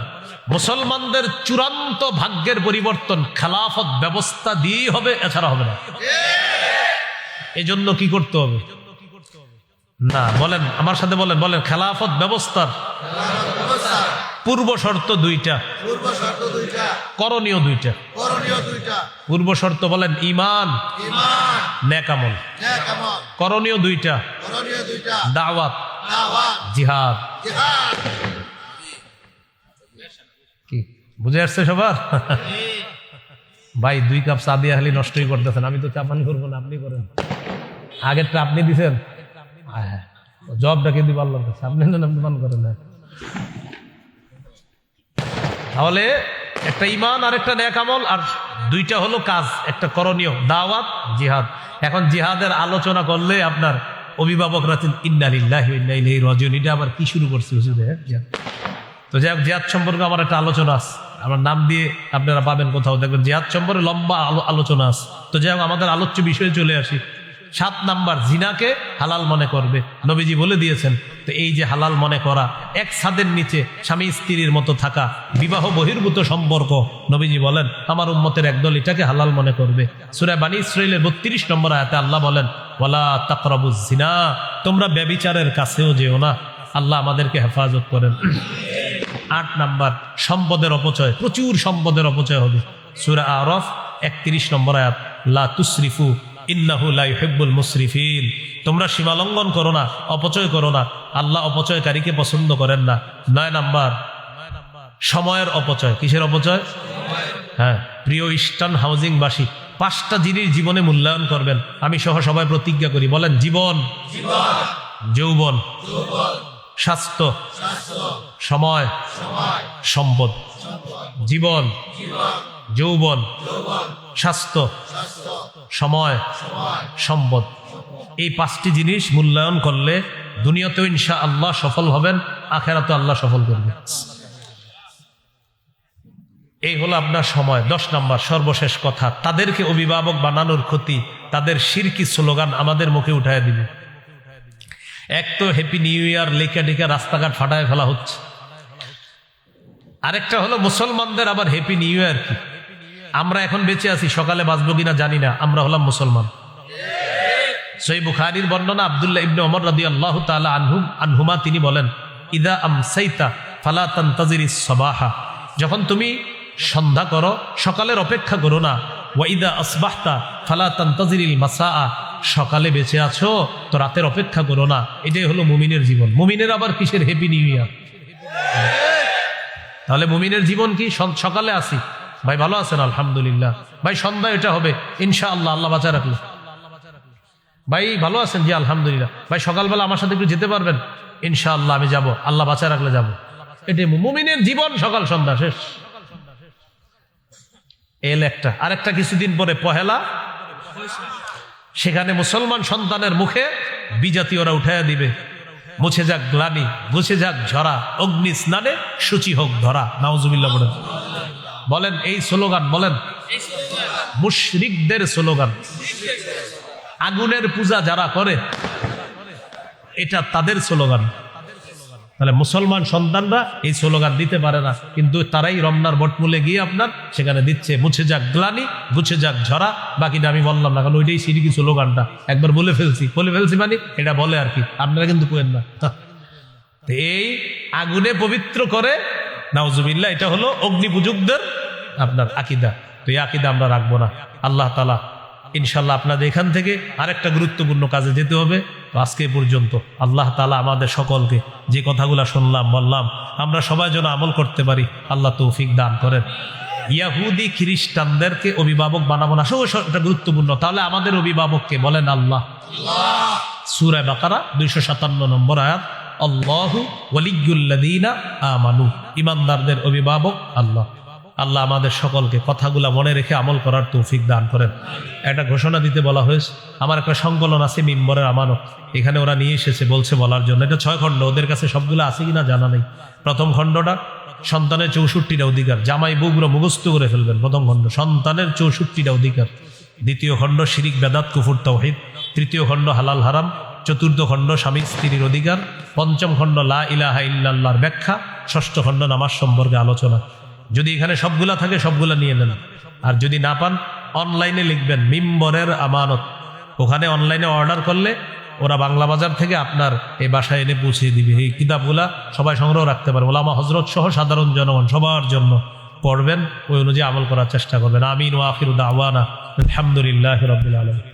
মুসলমানদের চূড়ান্ত ভাগ্যের পরিবর্তন খেলাফত ব্যবস্থা দিয়েই হবে, এছাড়া হবে না। এই জন্য কি করতে হবে? না, বলেন আমার সাথে, বলেন বলেন, খেলাফত ব্যবস্থার পূর্ব শর্ত 2টা, করণীয় 2টা। পূর্ব শর্ত বলেন ঈমান, নেক আমল। করণীয় 2টা, দাওয়াত, জিহাদ। কি বুঝে আসছে সবার? ভাই 2 কাপ চা দিয়ে খালি নষ্টই করতেছেন, আমি তো চা পানি করবো না, আপনি করেন। আগেরটা আপনি দিছেন, জবটা কিন্তু পারলাম, আপনি পান করেন না। তাহলে একটা ঈমান আর একটা নেক আমল, আর 2টা হলো কাজ, একটা করণীয়, দাওয়াত, জিহাদ। এখন জিহাদের আলোচনা করলে আপনার অভিভাবকরা ইন্না লিল্লাহি ওয়া ইন্না ইলাইহি রাজিউন, এটা আবার কি শুরু করছে হুজুর? তো যাই হোক, জিহাদ সম্পর্কে আমার একটা আলোচনা আছে, আমার নাম দিয়ে আপনারা পাবেন কোথাও, দেখবেন জিহাদ সম্পর্কে লম্বা আলোচনা আছে। তো যাই হোক, আমাদের আলোচ্য বিষয়ে চলে আসি। 7 নাম্বার, জিনাকে হালাল মনে করবে, নবীজি বলে দিয়েছেন। তো এই যে হালাল মনে করা, এক ছাদের নিচে স্বামী স্ত্রীর মতো থাকা, বিবাহ বহির্ভূত সম্পর্ক, নবীজি বলেন আমার উম্মতের একদল এটাকে হালাল মনে করবে। সূরা বানী ইসরাঈলের 32 নম্বর আয়াতে আল্লাহ বলেন, ওয়ালা তাকরাবুজ জিনা, তোমরা ব্যভিচারের কাছেও যেও না। আল্লাহ আমাদেরকে হেফাজত করেন। 8 নাম্বার, সম্পদের অপচয়, প্রচুর সম্পদের অপচয় হবে। সূরা আরাফ 31 নম্বর আয়াত, লা তুসরিফু ইন্নাহু লা ইউহিব্বুল মুসরিফিন, তোমরা সীমা লঙ্ঘন করো না, অপচয় করো না, আল্লাহ অপচয়কারীকে পছন্দ করেন না। 9 নাম্বার, সময়ের অপচয়। কিসের অপচয়? হ্যাঁ, প্রিয় ইস্টার্ন হাউজিংবাসী, 5টা জিনিস জীবনে মূল্যায়ন করবেন। আমি সহ সবাই প্রতিজ্ঞা করি, বলেন জীবন, যৌবন, স্বাস্থ্য, সময়, সম্পদ। জীবন, যৌবন, স্বাস্থ্য, সময়, সম্পদ। এই 5টি জিনিস মূল্যায়ন করলে দুনিয়াতেও ইনশাআল্লাহ সফল হবেন, আখিরাতেও আল্লাহ সফল করবে। এই হলো আপনার সময়। 10 নাম্বার, সর্বশেষ কথা, তাদেরকে অভিভাবক বানানোর ক্ষতি, তাদের শিরকি স্লোগান আমাদের মুখে উঠায় দিবে। এক তো হ্যাপি নিউ ইয়ার লেখা টেখা রাস্তাঘাট ফাটায় ফেলা হচ্ছে, আরেকটা হলো মুসলমানদের আবার হ্যাপি নিউ ইয়ার কি? আমরা এখন বেঁচে আছি, সকালে বাঁচবো কিনা জানি না, আমরা হলাম মুসলমান। সহিহ বুখারীর বর্ণনা, আব্দুল্লাহ ইবনে ওমর রাদিয়াল্লাহু তাআলা আনহুমা তিনি বলেন, ইদা আমসাইতা ফালা তানতাজিরিস সাবাহা, যখন তুমি সন্ধ্যা করো সকালের অপেক্ষা করো না। ওয়া ইদা আসবাহতা ফালা তানতাজিরিল মাসাআ, সকালে বেঁচে আছো তো রাতের অপেক্ষা করো না। এটাই হলো মুমিনের জীবন। মুমিনের আবার কিসের হ্যাপি নিউ ইয়ার? তাহলে মুমিনের জীবন কি? সকালে আসি, ভাই ভালো আছেন আলহামদুলিল্লাহ, ভাই সন্ধ্যায় এটা হবে ইনশাআল্লাহ, আল্লাহ বাঁচা রাখলে। ভাই ভালো আছেন, জি আলহামদুলিল্লাহ। ভাই সকালবেলা আমার সাথে একটু যেতে পারবেন? ইনশাআল্লাহ আমি যাব, আল্লাহ বাঁচা রাখলে যাব। এটাই মুমিনের জীবন, সকাল সন্ধ্যা শেষ। এল একটা আরেকটা কিছুদিন পরে পহেলা, সেখানে মুসলমান সন্তানের মুখে বিজাতীয়রা উঠাইয়া দিবে, মুছে যাক গ্লানি, মুছে যাক ঝরা, অগ্নি স্নানে সূচি হোক ধরা। নাউজুবিল্লাহ বলেন। বলেন এই স্লোগান বলেন, মুশরিকদের স্লোগান। আগুনের পূজা যারা করে এটা তাদের স্লোগান। তাহলে মুসলমান সন্তানরা এই স্লোগান দিতে পারে না, কিন্তু তারাই রমনার বটমূলে গিয়ে আপনার সেখানে দিচ্ছে, মুছে যাক গ্লানি, মুছে যাক ঝরা। বাকিটা আমি বললাম না, কারণ ওইটাই সিরিকি স্লোগানটা একবার বলে ফেলছি মানে এটা বলে আর কি, আপনারা কিন্তু কোয়েন না। এই আগুনে পবিত্র করে, নাউজুবিল্লাহ, এটা হলো অগ্নি পূজকদের আপনার আকীদা। তো এই আকীদা আমরা রাখবো না। আল্লাহ তাআলা ইনশাল্লাহ আপনাদের এখান থেকে আরেকটা গুরুত্বপূর্ণ কাজে যেতে হবে। তো আজকে পর্যন্ত আল্লাহ তাআলা আমাদের সকলকে যে কথাগুলো শুনলাম বললাম আমরা সবাই যেন আমল করতে পারি, আল্লাহ তৌফিক দান করেন। ইয়াহুদি খ্রিস্টানদেরকে অভিভাবক বানাবো না, এটা গুরুত্বপূর্ণ। তাহলে আমাদের অভিভাবককে বলেন আল্লাহ। সূরা বাকারা 257 নম্বর আয়াত, আল্লাহু ওয়ালিয়্যুল্লাযীনা আমানু, ঈমানদারদের অভিভাবক আল্লাহ। আল্লাহ আমাদের সকলকে কথাগুলা মনে রেখে আমল করার তৌফিক দান করেন। একটা ঘোষণা দিতে বলা হয়েছে, আমার একটা সংকলন আছে মিম্বরের আমানত, এখানে ওরা নিয়ে এসেছে বলছে বলার জন্য। এটা 6 খণ্ড, ওদের কাছে সবগুলো আছে কিনা জানা নেই। প্রথম খণ্ডটা সন্তানের 64টা অধিকার, জামাই বউগুলো মুখস্থ করে ফেলবেন। প্রথম খণ্ড সন্তানের 64টা অধিকার। দ্বিতীয় খণ্ড শিরিক বেদাত কুফর তাওহীদ। তৃতীয় খণ্ড হালাল হারাম। চতুর্থ খণ্ড স্বামী স্ত্রীর অধিকার। পঞ্চম খণ্ড লা ইলাহা ইল্লাল্লাহর ব্যাখ্যা। ষষ্ঠ খণ্ড নামাজ সম্পর্কে আলোচনা। যদি এখানে সবগুলা থাকে সবগুলা নিয়ে নেন, আর যদি না পান অনলাইনে লিখবেন মিম্বরের আমানত, ওখানে অনলাইনে অর্ডার করলে ওরা বাংলা বাজার থেকে আপনার এই বাসায় এনে পৌঁছে দিবে। এই কিতাবগুলা সবাই সংগ্রহ রাখতে পারবে, ওলামা হযরত সহ সাধারণ জনগণ সবার জন্য পড়বেন, ওই অনুযায়ী আমল করার চেষ্টা করবেন। আমিন ওয়া আখিরু দাওয়ানা আলহামদুলিল্লাহি রাব্বিল আলামিন।